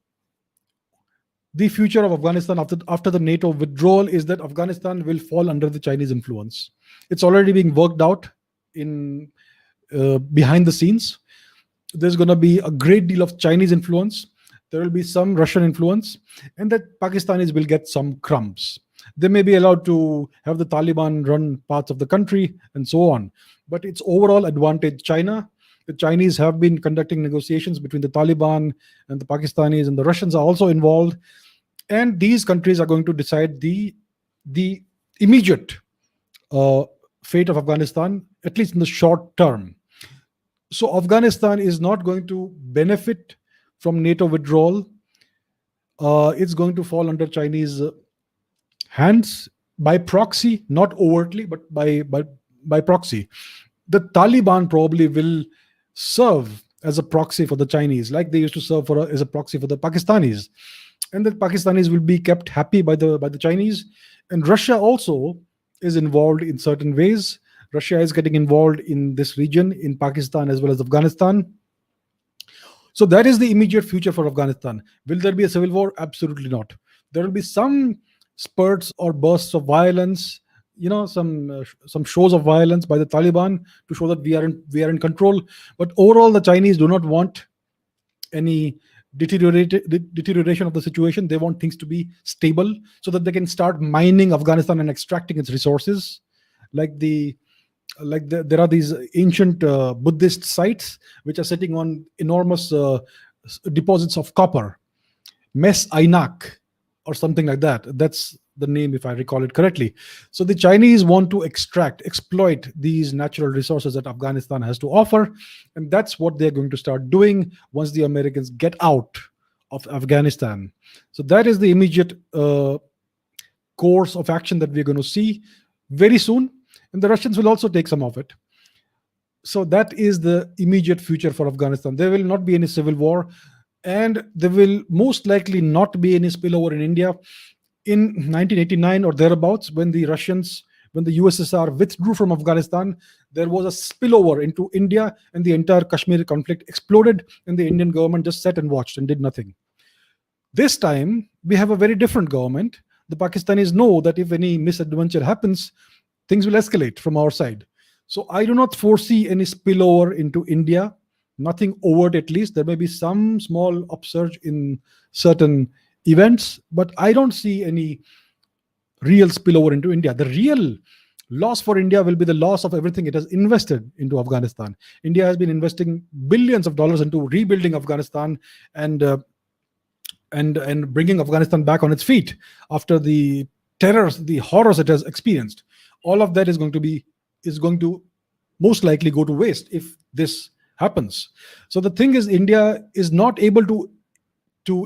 the future of Afghanistan after the NATO withdrawal is that Afghanistan will fall under the Chinese influence. It's already being worked out in behind the scenes. There's going to be a great deal of Chinese influence. There will be some Russian influence, and that Pakistanis will get some crumbs. They may be allowed to have the Taliban run parts of the country and so on. But it's overall advantage China. The Chinese have been conducting negotiations between the Taliban and the Pakistanis, and the Russians are also involved. And these countries are going to decide the immediate fate of Afghanistan, at least in the short term. So Afghanistan is not going to benefit from NATO withdrawal. It's going to fall under Chinese hands by proxy, not overtly, but by proxy. The Taliban probably will serve as a proxy for the Chinese, like they used to serve as a proxy for the Pakistanis, and the Pakistanis will be kept happy by the Chinese. And Russia also is involved in certain ways. Russia is getting involved in this region, in Pakistan as well as Afghanistan. So that is the immediate future for Afghanistan. Will there be a civil war? Absolutely not. There will be some spurts or bursts of violence, some shows of violence by the Taliban to show that we are in control. But overall, the Chinese do not want any deterioration of the situation. They want things to be stable so that they can start mining Afghanistan and extracting its resources. There are these ancient Buddhist sites which are sitting on enormous deposits of copper, Mes Ainak or something like that. That's the name, if I recall it correctly. So the Chinese want to exploit these natural resources that Afghanistan has to offer, and that's what they're going to start doing once the Americans get out of Afghanistan. So that is the immediate course of action that we're going to see very soon, and the Russians will also take some of it. So that is the immediate future for Afghanistan. There will not be any civil war, and there will most likely not be any spillover in India. In 1989 or thereabouts, when the USSR withdrew from Afghanistan, there was a spillover into India, and the entire Kashmir conflict exploded, and the Indian government just sat and watched and did nothing. This time, we have a very different government. The Pakistanis know that if any misadventure happens, things will escalate from our side. So I do not foresee any spillover into India, nothing overt at least. There may be some small upsurge in certain events, but I don't see any real spillover into India. The real loss for India will be the loss of everything it has invested into Afghanistan. India has been investing billions of dollars into rebuilding Afghanistan and bringing Afghanistan back on its feet after the terrors, the horrors it has experienced. All of that is going to most likely go to waste if this happens. So the thing is, India is not able to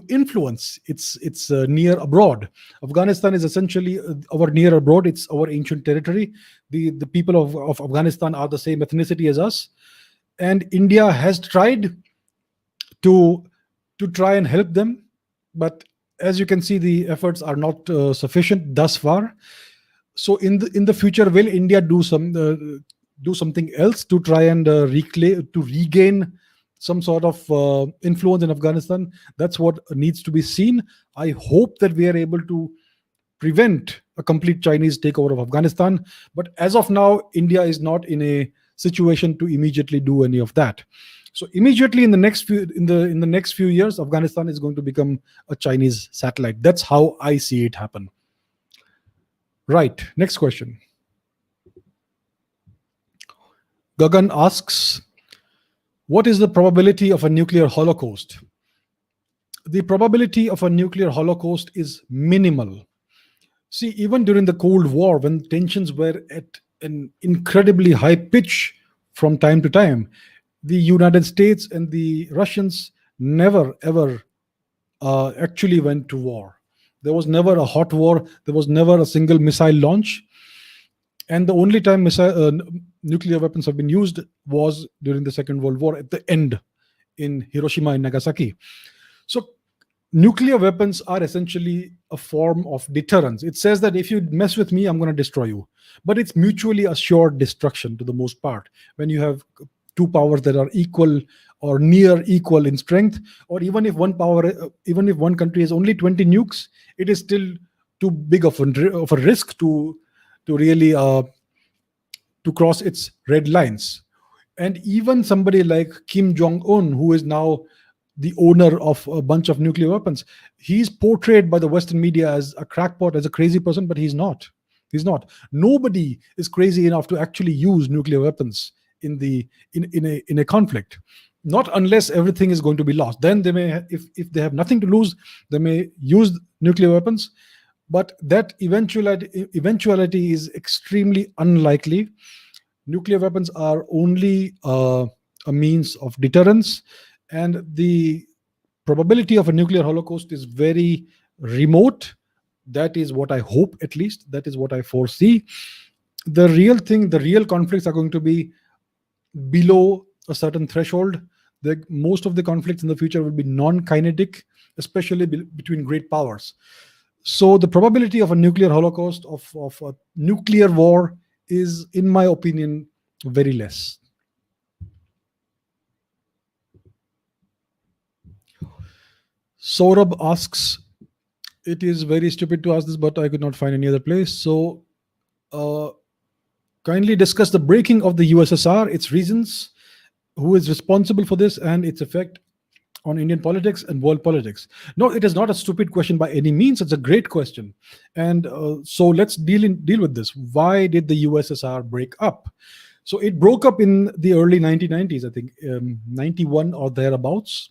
influence its near abroad. Afghanistan is essentially our near abroad. It's our ancient territory. The people of Afghanistan are the same ethnicity as us, and India has tried to try and help them, but as you can see, the efforts are not sufficient thus far. So in the future, will India do something else to try and regain some sort of influence in Afghanistan? That's what needs to be seen. I hope that we are able to prevent a complete Chinese takeover of Afghanistan. But as of now, India is not in a situation to immediately do any of that. So immediately in the next few years, Afghanistan is going to become a Chinese satellite. That's how I see it happen. Right. Next question. Gagan asks, what is the probability of a nuclear holocaust? The probability of a nuclear holocaust is minimal. See, even during the Cold War, when tensions were at an incredibly high pitch from time to time, the United States and the Russians never ever actually went to war. There was never a hot war. There was never a single missile launch. And the only time nuclear weapons have been used was during the Second World War at the end in Hiroshima and Nagasaki. So nuclear weapons are essentially a form of deterrence. It says that if you mess with me, I'm going to destroy you. But it's mutually assured destruction to the most part. When you have two powers that are equal or near equal in strength, or even if one country has only 20 nukes, it is still too big of a risk to really to cross its red lines. And even somebody like Kim Jong-un, who is now the owner of a bunch of nuclear weapons, he's portrayed by the Western media as a crackpot, as a crazy person, but he's not. Nobody is crazy enough to actually use nuclear weapons in a conflict. Not unless everything is going to be lost. Then they may, if they have nothing to lose, they may use nuclear weapons. But that eventuality is extremely unlikely. Nuclear weapons are only a means of deterrence, and the probability of a nuclear holocaust is very remote, That is what I hope, at least. That is what I foresee. The real thing, the real conflicts are going to be below a certain threshold. Most of the conflicts in the future will be non-kinetic, especially between great powers. So the probability of a nuclear holocaust, of a nuclear war, is, in my opinion, very less. Saurabh asks, it is very stupid to ask this, but I could not find any other place. So kindly discuss the breaking of the USSR, its reasons, who is responsible for this, and its effect on Indian politics and world politics. No, it is not a stupid question by any means. It's a great question. And so let's deal with this. Why did the USSR break up? So it broke up in the early 1990s, I think, 91 or thereabouts.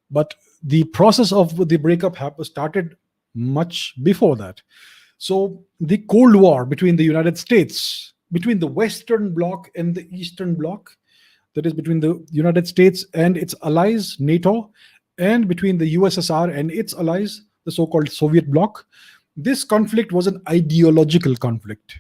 But the process of the breakup started much before that. So the Cold War between the United States, between the Western Bloc and the Eastern Bloc, that is between the United States and its allies, NATO, and between the USSR and its allies, the so-called Soviet bloc. This conflict was an ideological conflict.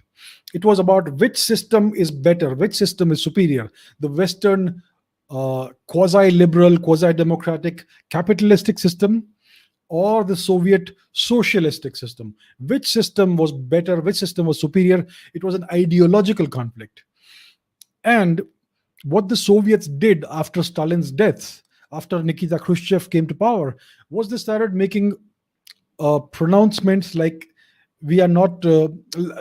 It was about which system is better, which system is superior. The Western quasi-liberal, quasi-democratic, capitalistic system, or the Soviet socialistic system. Which system was better, which system was superior? It was an ideological conflict. And what the Soviets did after Stalin's death, after Nikita Khrushchev came to power, was they started making pronouncements like, we are not,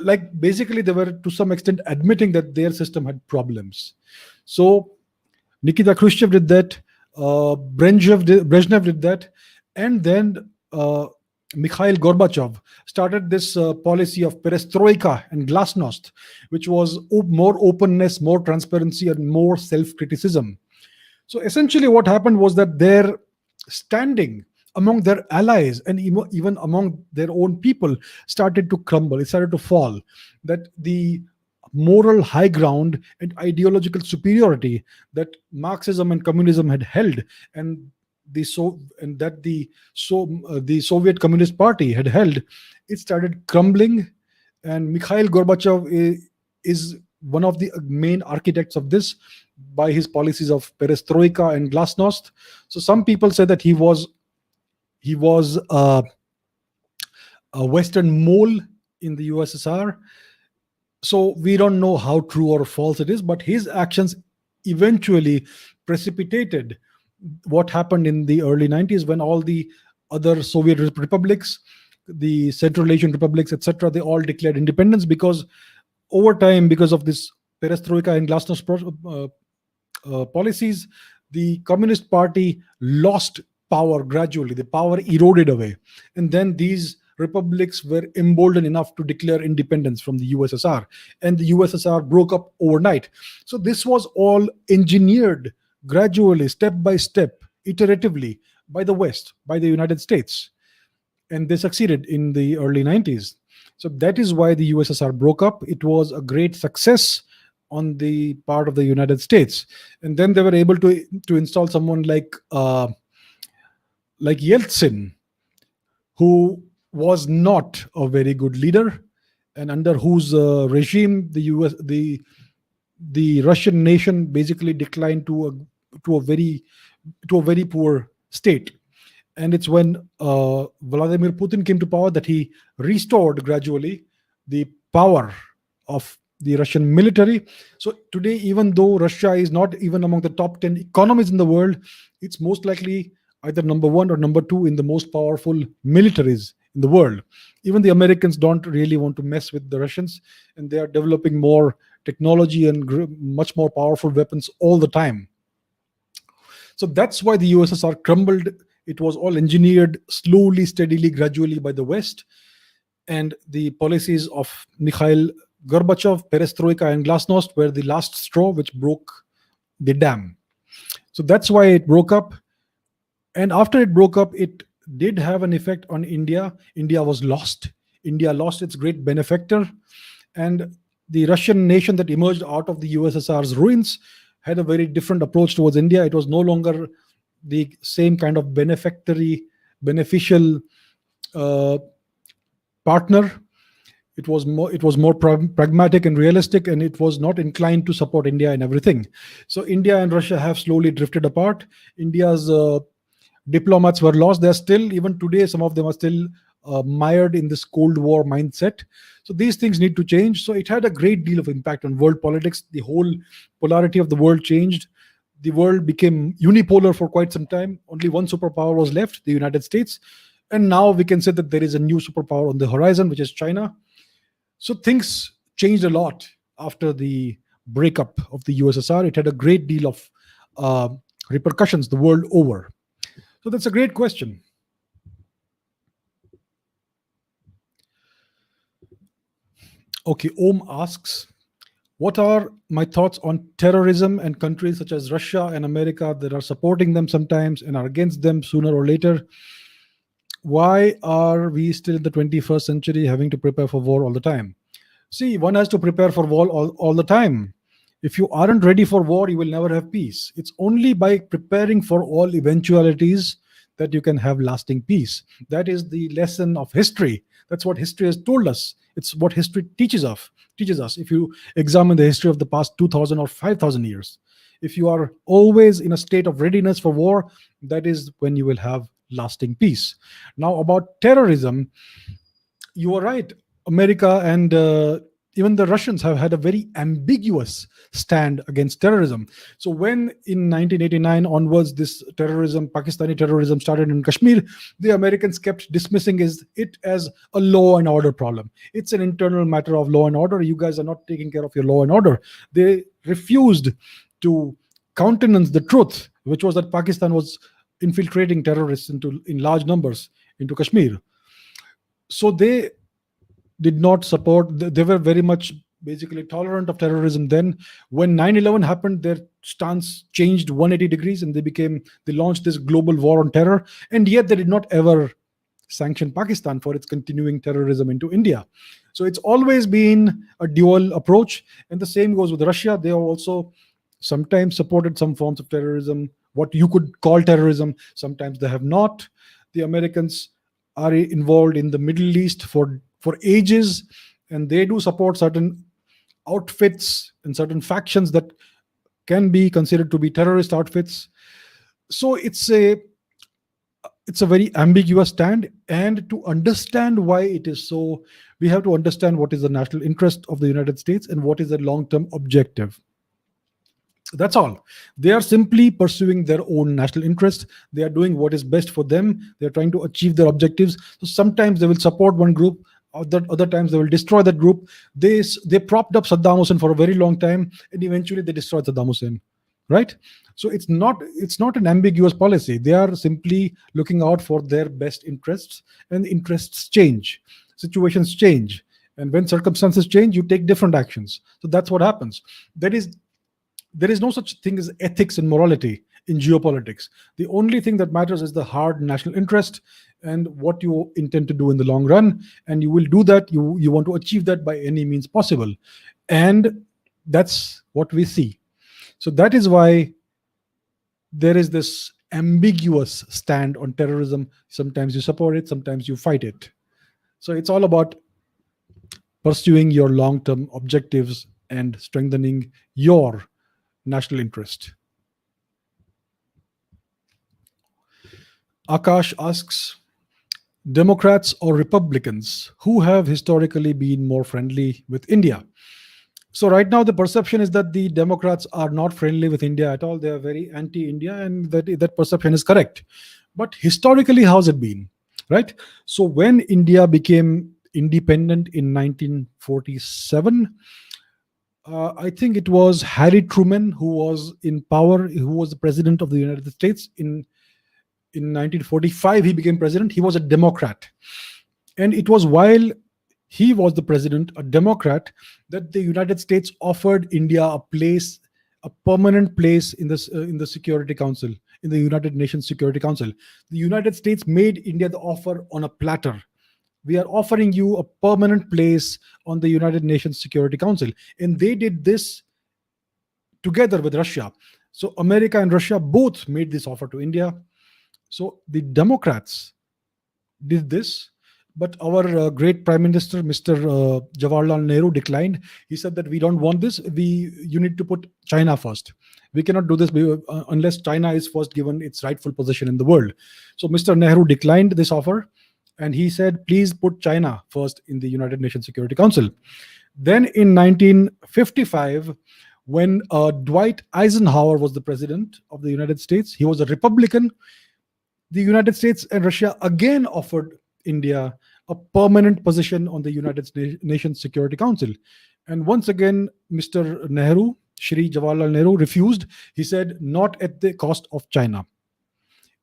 like basically they were to some extent admitting that their system had problems. So Nikita Khrushchev did that, Brezhnev did that, and then Mikhail Gorbachev started this policy of perestroika and glasnost, which was more openness, more transparency, and more self-criticism. So essentially what happened was that their standing among their allies and even among their own people started to crumble, it started to fall. That the moral high ground and ideological superiority that Marxism and communism had held, and the Soviet Communist Party had held, it started crumbling. And Mikhail Gorbachev is one of the main architects of this by his policies of perestroika and glasnost. So some people say that he was a Western mole in the USSR. So we don't know how true or false it is, but his actions eventually precipitated what happened in the early 90s, when all the other Soviet republics, the Central Asian republics, etc., they all declared independence, because over time, because of this perestroika and glasnost policies, the Communist Party lost power gradually. The power eroded away. And then these republics were emboldened enough to declare independence from the USSR. And the USSR broke up overnight. So this was all engineered gradually, step by step, iteratively, by the West, by the United States. And they succeeded in the early 90s. So that is why the USSR broke up. It was a great success on the part of the United States. And then they were able to install someone like Yeltsin, who was not a very good leader, and under whose regime the Russian nation basically declined to a very poor state. And it's when Vladimir Putin came to power that he restored gradually the power of the Russian military. So today, even though Russia is not even among the top 10 economies in the world, it's most likely either number one or number two in the most powerful militaries in the world. Even the Americans don't really want to mess with the Russians, and they are developing more technology and much more powerful weapons all the time. So that's why the USSR crumbled. It was all engineered slowly, steadily, gradually by the West. And the policies of Mikhail Gorbachev, perestroika and glasnost, were the last straw which broke the dam. So that's why it broke up. And after it broke up, it did have an effect on India. India was lost. India lost its great benefactor. And the Russian nation that emerged out of the USSR's ruins had a very different approach towards India. It was no longer the same kind of beneficial partner. It was more pragmatic and realistic, and it was not inclined to support India in everything. So India and Russia have slowly drifted apart. India's diplomats were lost. They're still, even today, some of them are still mired in this Cold War mindset. So these things need to change. So it had a great deal of impact on world politics. The whole polarity of the world changed. The world became unipolar for quite some time. Only one superpower was left, the United States. And now we can say that there is a new superpower on the horizon, which is China. So things changed a lot after the breakup of the USSR. It had a great deal of uh, repercussions the world over. So that's a great question. Okay, Om asks, what are my thoughts on terrorism and countries such as Russia and America that are supporting them sometimes and are against them sooner or later? Why are we still in the 21st century having to prepare for war all the time? See, one has to prepare for war all the time. If you aren't ready for war, you will never have peace. It's only by preparing for all eventualities that you can have lasting peace. That is the lesson of history. That's what history has told us. It's what history teaches us. If you examine the history of the past 2000 or 5000 years, if you are always in a state of readiness for war, that is when you will have lasting peace. Now, about terrorism, you are right. America and even the Russians have had a very ambiguous stand against terrorism. So when in 1989 onwards this terrorism, Pakistani terrorism, started in Kashmir, the Americans kept dismissing it as a law and order problem. It's an internal matter of law and order. You guys are not taking care of your law and order. They refused to countenance the truth, which was that Pakistan was infiltrating terrorists in large numbers into Kashmir. So they did not support, they were very much basically tolerant of terrorism then. When 9/11 happened, their stance changed 180 degrees, and they launched this global war on terror, and yet they did not ever sanction Pakistan for its continuing terrorism into India. So it's always been a dual approach, and the same goes with Russia. They have also sometimes supported some forms of terrorism, what you could call terrorism. Sometimes they have not. The Americans are involved in the Middle East for ages, and they do support certain outfits and certain factions that can be considered to be terrorist outfits. So it's a very ambiguous stand, and to understand why it is so, we have to understand what is the national interest of the United States and what is the long-term objective. That's all. They are simply pursuing their own national interest. They are doing what is best for them. They are trying to achieve their objectives. So sometimes they will support one group, other times they will destroy that group. They propped up Saddam Hussein for a very long time, and eventually they destroyed Saddam Hussein, right? So it's not an ambiguous policy. They are simply looking out for their best interests, and interests change, situations change, and when circumstances change, you take different actions. So that's what happens. There is no such thing as ethics and morality in geopolitics. The only thing that matters is the hard national interest and what you intend to do in the long run. And you will do that. You want to achieve that by any means possible. And that's what we see. So that is why there is this ambiguous stand on terrorism. Sometimes you support it, sometimes you fight it. So it's all about pursuing your long term objectives and strengthening your national interest. Akash asks, Democrats or Republicans, who have historically been more friendly with India? So right now the perception is that the Democrats are not friendly with India at all. They are very anti-India, and that perception is correct. But historically, how's it been? Right? So when India became independent in 1947, I think it was Harry Truman who was in power, who was the president of the United States. In 1945, he became president. He was a Democrat. And it was while he was the president, a Democrat, that the United States offered India a permanent place in the Security Council, in the United Nations Security Council. The United States made India the offer on a platter. We are offering you a permanent place on the United Nations Security Council. And they did this together with Russia. So America and Russia both made this offer to India. So the Democrats did this. But our great Prime Minister, Mr. Jawaharlal Nehru, declined. He said that we don't want this. You need to put China first. We cannot do this unless China is first given its rightful position in the world. So Mr. Nehru declined this offer, and he said, please put China first in the United Nations Security Council. Then in 1955, when Dwight Eisenhower was the president of the United States, he was a Republican. The United States and Russia again offered India a permanent position on the United Nations Security Council. And once again, Mr. Nehru, Shri Jawaharlal Nehru, refused. He said, not at the cost of China.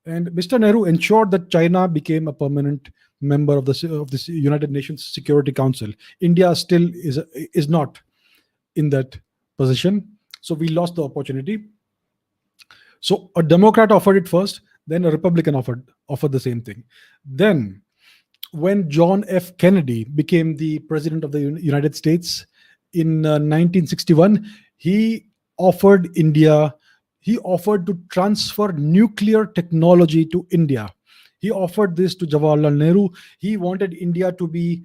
And Mr. Nehru ensured that China became a permanent member of the United Nations Security Council. India still is not in that position. So we lost the opportunity. So a Democrat offered it first, then a Republican offered the same thing. Then when John F. Kennedy became the president of the United States in 1961, he offered to transfer nuclear technology to India. He offered this to Jawaharlal Nehru. He wanted India to be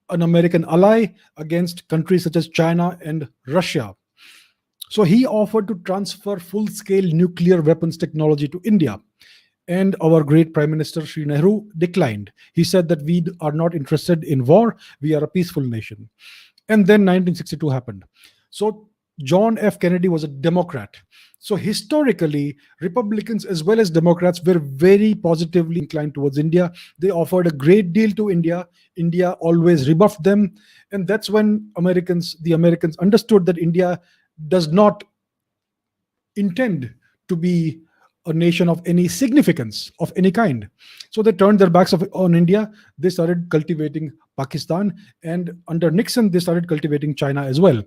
an American ally against countries such as China and Russia. So he offered to transfer full-scale nuclear weapons technology to India. And our great Prime Minister, Sri Nehru, declined. He said that we are not interested in war. We are a peaceful nation. And then 1962 happened. So John F. Kennedy was a Democrat. So historically, Republicans as well as Democrats were very positively inclined towards India. They offered a great deal to India. India always rebuffed them. And that's when the Americans understood that India does not intend to be a nation of any significance of any kind. So they turned their backs on India. They started cultivating Pakistan. And under Nixon, they started cultivating China as well.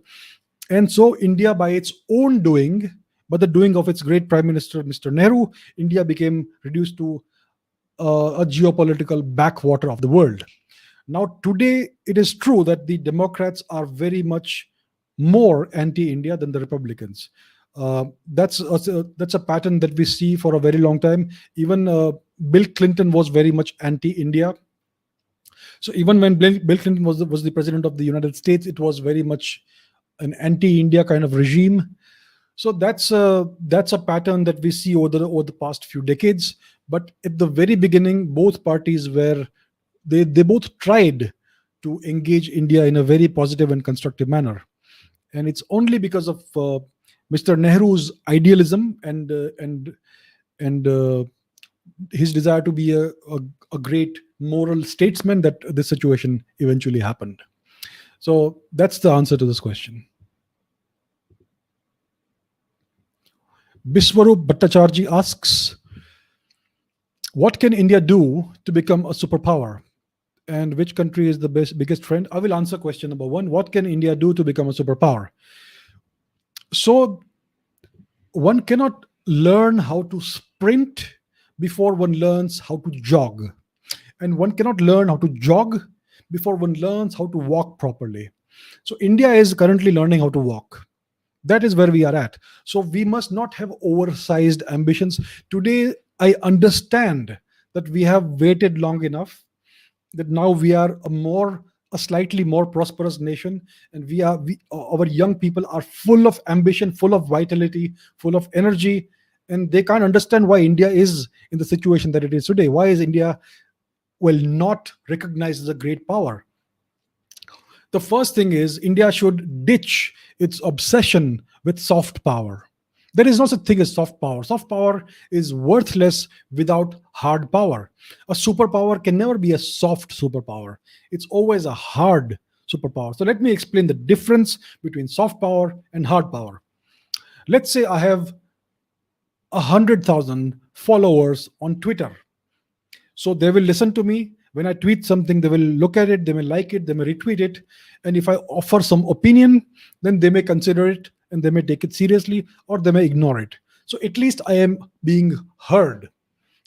And so India, by its own doing, by the doing of its great Prime Minister, Mr. Nehru, India became reduced to a geopolitical backwater of the world. Now, today, it is true that the Democrats are very much more anti-India than the Republicans. That's a pattern that we see for a very long time. Even Bill Clinton was very much anti-India. So even when Bill Clinton was the president of the United States, it was very much an anti-India kind of regime. So that's a pattern that we see over the past few decades. But at the very beginning, both parties they both tried to engage India in a very positive and constructive manner. And it's only because of Mr. Nehru's idealism and his desire to be a great moral statesman that this situation eventually happened. So that's the answer to this question. Biswarup Bhattacharji asks, what can India do to become a superpower? And which country is the biggest friend? I will answer question number one. What can India do to become a superpower? So one cannot learn how to sprint before one learns how to jog. And one cannot learn how to jog before one learns how to walk properly. So India is currently learning how to walk. That is where we are at. So we must not have oversized ambitions. Today, I understand that we have waited long enough, that now we are a slightly more prosperous nation, and our young people are full of ambition, full of vitality, full of energy, and they can't understand why India is in the situation that it is today. Why is India not recognized as a great power? The first thing is India should ditch its obsession with soft power. There is no such thing as soft power. Soft power is worthless without hard power. A superpower can never be a soft superpower. It's always a hard superpower. So let me explain the difference between soft power and hard power. Let's say I have 100,000 followers on Twitter. So they will listen to me. When I tweet something, they will look at it, they may like it, they may retweet it. And if I offer some opinion, then they may consider it and they may take it seriously, or they may ignore it. So at least I am being heard.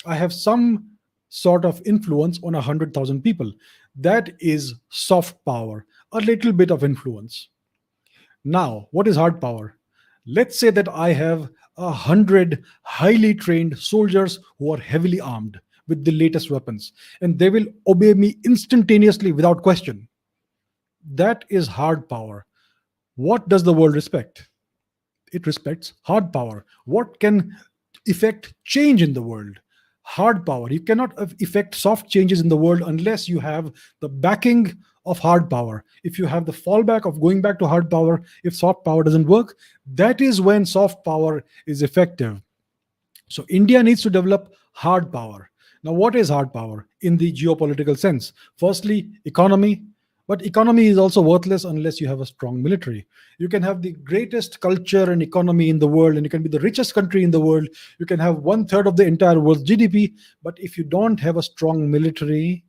I have some sort of influence on 100,000 people. That is soft power, a little bit of influence. Now, what is hard power? Let's say that I have 100 highly trained soldiers who are heavily armed. with the latest weapons, and they will obey me instantaneously without question. That is hard power. What does the world respect? It respects hard power. What can effect change in the world? Hard power. You cannot effect soft changes in the world unless you have the backing of hard power. If you have the fallback of going back to hard power, if soft power doesn't work, that is when soft power is effective. So India needs to develop hard power. Now, what is hard power in the geopolitical sense? Firstly, economy. But economy is also worthless unless you have a strong military. You can have the greatest culture and economy in the world, and you can be the richest country in the world. You can have one third of the entire world's GDP. But if you don't have a strong military,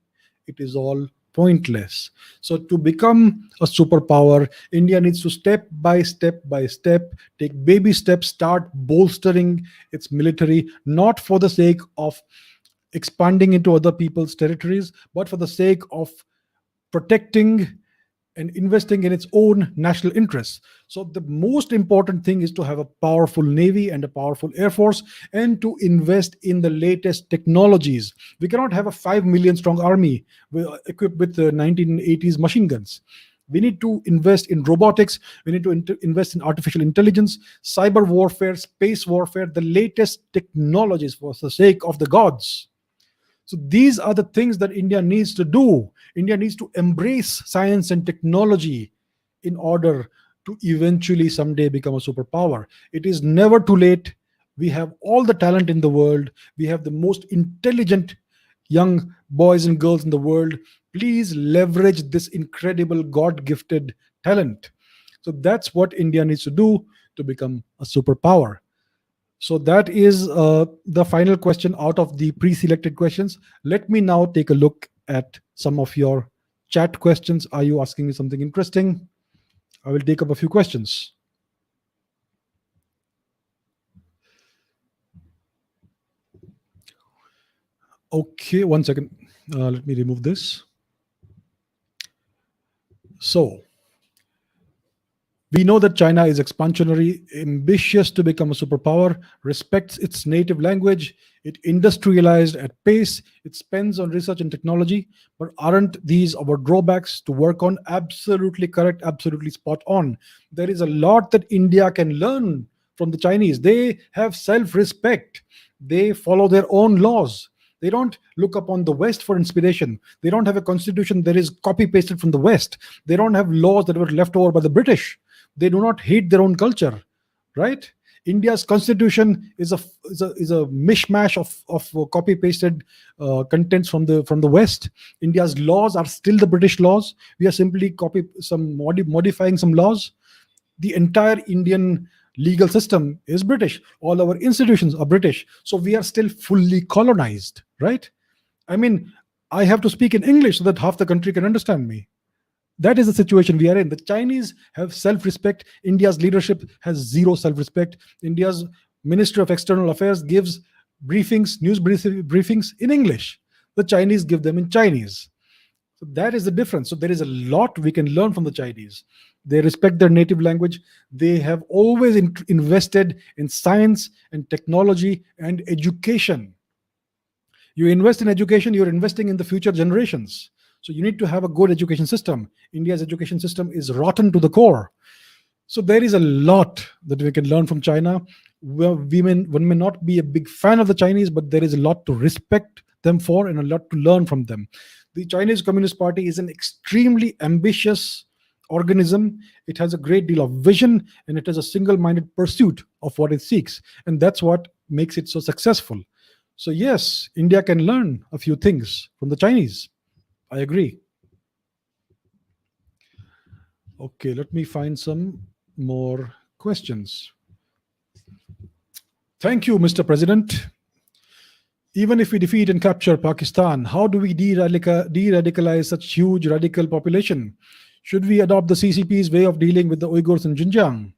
it is all pointless. So, to become a superpower, India needs to step by step take baby steps, start bolstering its military, not for the sake of expanding into other people's territories, but for the sake of protecting and investing in its own national interests. So, the most important thing is to have a powerful navy and a powerful air force, and to invest in the latest technologies. We cannot have a 5 million strong army equipped with the 1980s machine guns. We need to invest in robotics. We need to invest in artificial intelligence, cyber warfare, space warfare, the latest technologies for the sake of the gods. So these are the things that India needs to do. India needs to embrace science and technology in order to eventually someday become a superpower. It is never too late. We have all the talent in the world. We have the most intelligent young boys and girls in the world. Please leverage this incredible God gifted talent. So that's what India needs to do to become a superpower. So that is the final question out of the pre-selected questions. Let me now take a look at some of your chat questions. Are you asking me something interesting? I will take up a few questions. Okay, 1 second. Let me remove this. So, we know that China is expansionary, ambitious to become a superpower, respects its native language, it industrialized at pace, it spends on research and technology. But aren't these our drawbacks to work on? Absolutely correct, absolutely spot on. There is a lot that India can learn from the Chinese. They have self respect, they follow their own laws. They don't look upon the West for inspiration. They don't have a constitution that is copy pasted from the West. They don't have laws that were left over by the British. They do not hate their own culture, right? India's constitution is a mishmash of copy pasted contents from the West. India's laws are still the British laws. We are simply modifying some laws. The entire Indian legal system is British. All our institutions are British. So we are still fully colonized, right? I mean, I have to speak in English so that half the country can understand me. That is the situation we are in. The Chinese have self respect. India's leadership has zero self respect. India's Ministry of External Affairs gives news briefings in English. The Chinese give them in Chinese. So that is the difference. So there is a lot we can learn from the Chinese. They respect their native language. They have always invested in science and technology and education. You invest in education, you're investing in the future generations. So you need to have a good education system. India's education system is rotten to the core. So there is a lot that we can learn from China. One may not be a big fan of the Chinese, but there is a lot to respect them for and a lot to learn from them. The Chinese Communist Party is an extremely ambitious organism. It has a great deal of vision, and it has a single-minded pursuit of what it seeks. And that's what makes it so successful. So yes, India can learn a few things from the Chinese. I agree. Okay, let me find some more questions. Thank you, Mr. President. Even if we defeat and capture Pakistan, how do we de-radicalize such huge radical population? Should we adopt the CCP's way of dealing with the Uyghurs in Xinjiang?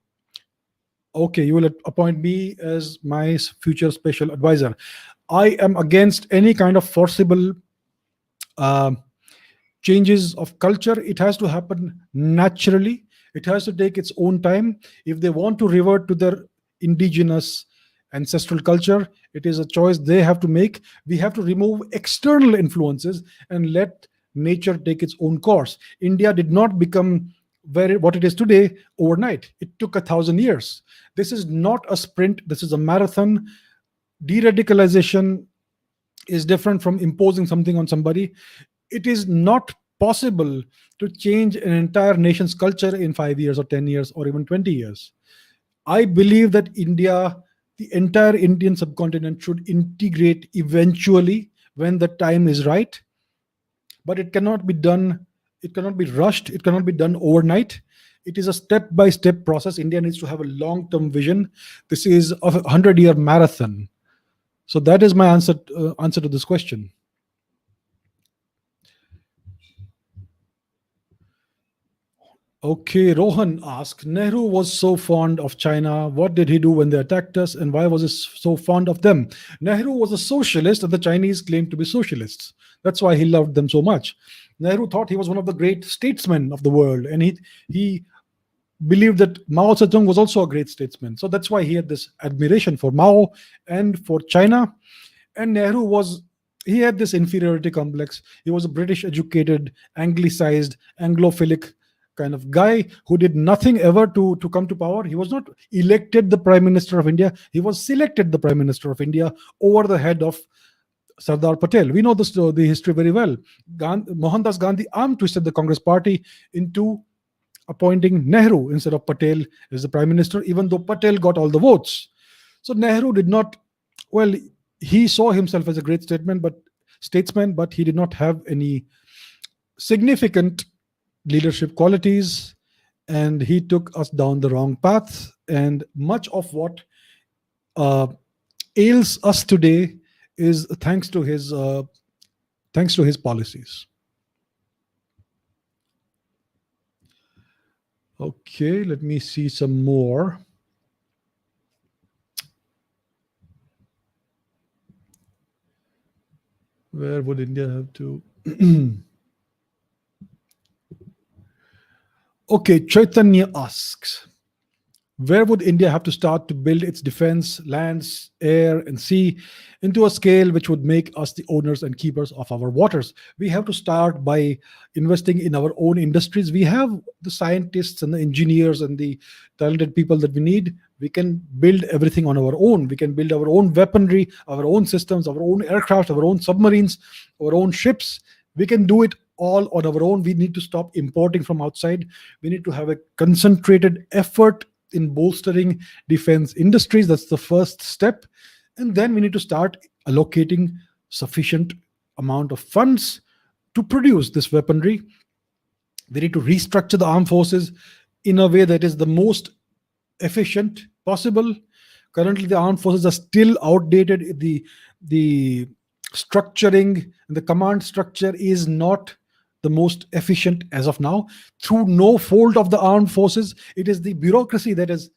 Okay, you will appoint me as my future special advisor. I am against any kind of forcible changes of culture. It has to happen naturally. It has to take its own time. If they want to revert to their indigenous ancestral culture. It is a choice they have to make. We have to remove external influences and let nature take its own course. India did not become what it is today overnight. It took 1,000 years. This is not a sprint, this is a marathon. De-radicalization is different from imposing something on somebody. It is not possible to change an entire nation's culture in 5 years or 10 years or even 20 years. I believe that India, the entire Indian subcontinent, should integrate eventually when the time is right, but it cannot be done, it cannot be rushed, it cannot be done overnight. It is a step by step process. India needs to have a long term vision. This is a 100-year marathon. So that is my answer to this question. Okay, Rohan asked, Nehru was so fond of China. What did he do when they attacked us, and why was he so fond of them? Nehru was a socialist, and the Chinese claimed to be socialists. That's why he loved them so much. Nehru thought he was one of the great statesmen of the world, and he believed that Mao Zedong was also a great statesman. So that's why he had this admiration for Mao and for China. And Nehru he had this inferiority complex. He was a British educated, anglicized, Anglophilic kind of guy who did nothing ever to come to power. He was not elected the Prime Minister of India. He was selected the Prime Minister of India over the head of Sardar Patel. We know the history very well. Mohandas Gandhi arm twisted the Congress party into appointing Nehru instead of Patel as the Prime Minister, even though Patel got all the votes. So Nehru did not, well, he saw himself as a great statesman, but he did not have any significant leadership qualities, and he took us down the wrong path. And much of what ails us today is thanks to his policies. Okay, let me see some more. Where would India have to? Okay, Chaitanya asks, where would India have to start to build its defense, lands, air, and sea into a scale which would make us the owners and keepers of our waters? We have to start by investing in our own industries. We have the scientists and the engineers and the talented people that we need. We can build everything on our own. We can build our own weaponry, our own systems, our own aircraft, our own submarines, our own ships. We can do it all on our own. We need to stop importing from outside. We need to have a concentrated effort in bolstering defense industries. That's the first step. And then we need to start allocating sufficient amount of funds to produce this weaponry. We need to restructure the armed forces in a way that is the most efficient possible. Currently, the armed forces are still outdated. The structuring and the command structure is not the most efficient as of now, through no fault of the armed forces. It is the bureaucracy that has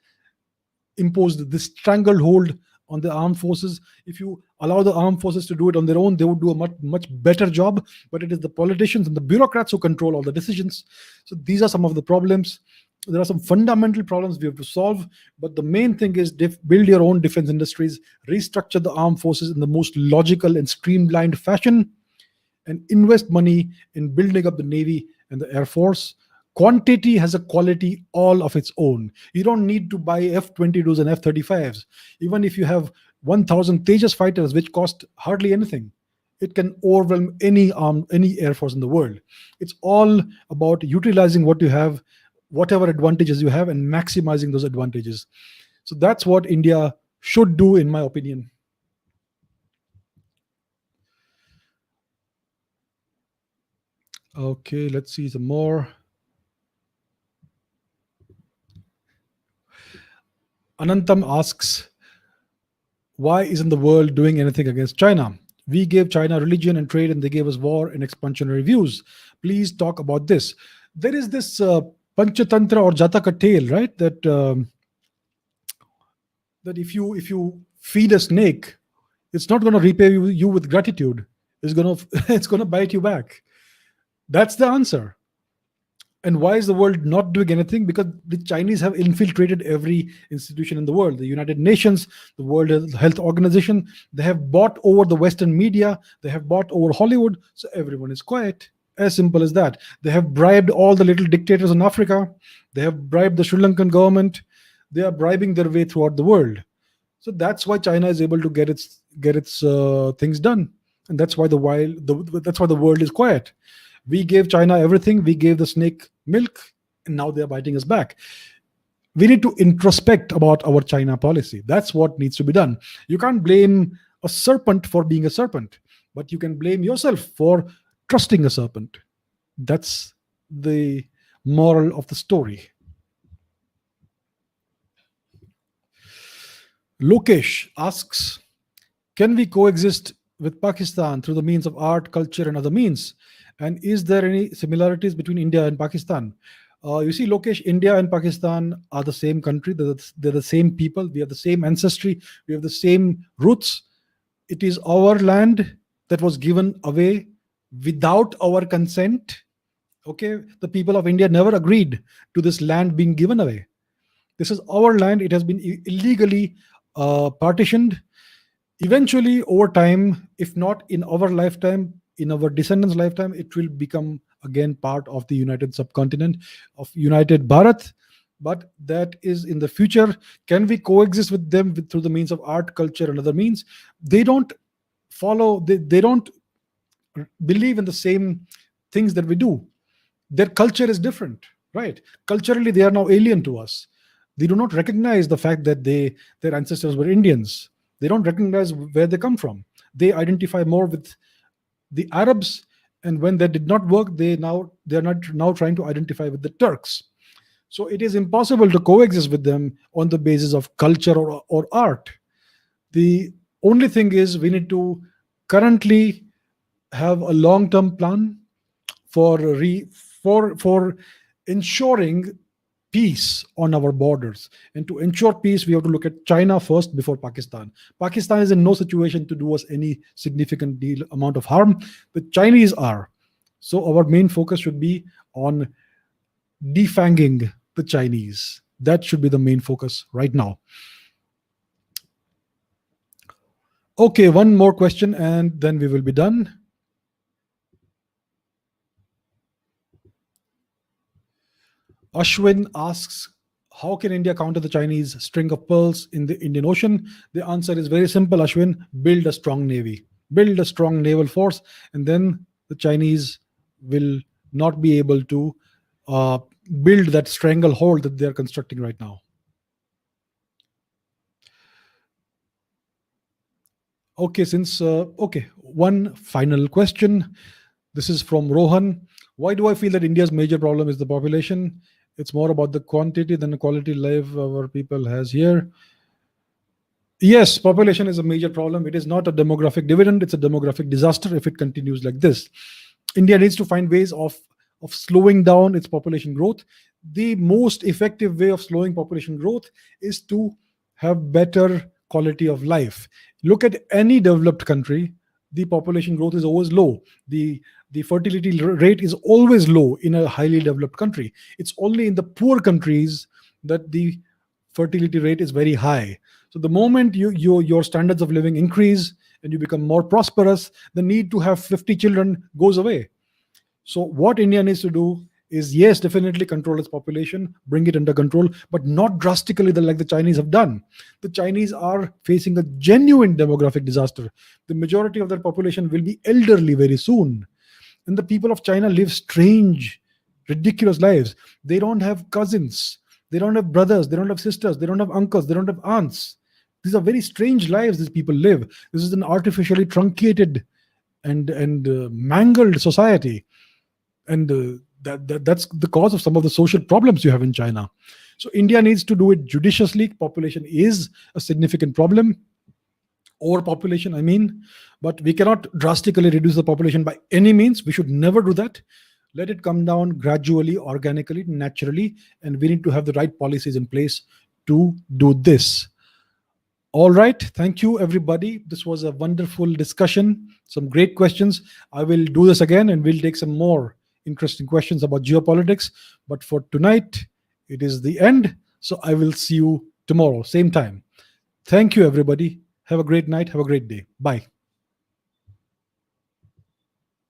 imposed this stranglehold on the armed forces. If you allow the armed forces to do it on their own, they would do a much better job. But it is the politicians and the bureaucrats who control all the decisions. So these are some of the problems. There are some fundamental problems we have to solve. But the main thing is build your own defense industries, restructure the armed forces in the most logical and streamlined fashion, and invest money in building up the Navy and the Air Force. Quantity has a quality all of its own. You don't need to buy F-22s and F-35s. Even if you have 1,000 Tejas fighters, which cost hardly anything, it can overwhelm any Air Force in the world. It's all about utilizing what you have, whatever advantages you have, and maximizing those advantages. So that's what India should do, in my opinion. Okay, let's see some more. Anantam asks, why isn't the world doing anything against China? We gave China religion and trade, and they gave us war and expansionary views. Please talk about this. There is this Panchatantra or Jataka tale, right? That if you feed a snake, it's not going to repay you with gratitude. It's going to bite you back. That's the answer. And why is the world not doing anything? Because the Chinese have infiltrated every institution in the world, the United Nations, the World Health Organization. They have bought over the Western media, they have bought over Hollywood, so everyone is quiet. As simple as that. They have bribed all the little dictators in Africa, they have bribed the Sri Lankan government, they are bribing their way throughout the world. So that's why China is able to get its things done, and that's why the world is quiet. We gave China everything. We gave the snake milk, and now they are biting us back. We need to introspect about our China policy. That's what needs to be done. You can't blame a serpent for being a serpent, but you can blame yourself for trusting a serpent. That's the moral of the story. Lokesh asks, can we coexist with Pakistan through the means of art, culture, and other means? And is there any similarities between India and Pakistan? You see, Lokesh, India and Pakistan are the same country. They're the same people. We have the same ancestry. We have the same roots. It is our land that was given away without our consent. Okay, the people of India never agreed to this land being given away. This is our land. It has been illegally partitioned. Eventually, over time, if not in our lifetime, in our descendants' lifetime, it will become again part of the united subcontinent of united Bharat. But that is in the future. Can we coexist with them through the means of art, culture, and other means? They don't they don't believe in the same things that we do. Their culture is different, right? Culturally, they are now alien to us. They do not recognize the fact that their ancestors were Indians. They don't recognize where they come from. They identify more with the Arabs, and when that did not work, they're not now trying to identify with the Turks. So it is impossible to coexist with them on the basis of culture or art. The only thing is we need to currently have a long-term plan for for ensuring peace on our borders. And to ensure peace, we have to look at China first before Pakistan. Pakistan is in no situation to do us any significant amount of harm. The Chinese are. So our main focus should be on defanging the Chinese. That should be the main focus right now. Okay, one more question and then we will be done. Ashwin asks, how can India counter the Chinese string of pearls in the Indian Ocean? The answer is very simple, Ashwin. Build a strong navy, build a strong naval force, and then the Chinese will not be able to build that stranglehold that they're constructing right now. Okay, one final question. This is from Rohan. Why do I feel that India's major problem is the population? It's more about the quantity than the quality life our people has here. Yes, population is a major problem. It is not a demographic dividend. It's a demographic disaster if it continues like this. India needs to find ways of slowing down its population growth. The most effective way of slowing population growth is to have better quality of life. Look at any developed country, the population growth is always low. The fertility rate is always low in a highly developed country. It's only in the poor countries that the fertility rate is very high. So the moment your standards of living increase and you become more prosperous, the need to have 50 children goes away. So what India needs to do is, yes, definitely control its population, bring it under control, but not drastically like the Chinese have done. The Chinese are facing a genuine demographic disaster. The majority of their population will be elderly very soon. And the people of China live strange, ridiculous lives. They don't have cousins. They don't have brothers. They don't have sisters. They don't have uncles. They don't have aunts. These are very strange lives these people live. This is an artificially truncated and mangled society. And that's the cause of some of the social problems you have in China. So India needs to do it judiciously. Population is a significant problem. Overpopulation, I mean, but we cannot drastically reduce the population by any means. We should never do that. Let it come down gradually, organically, naturally, and we need to have the right policies in place to do this. All right. Thank you, everybody. This was a wonderful discussion. Some great questions. I will do this again and we'll take some more interesting questions about geopolitics. But for tonight, it is the end. So I will see you tomorrow, same time. Thank you, everybody. Have a great night. Have a great day. Bye.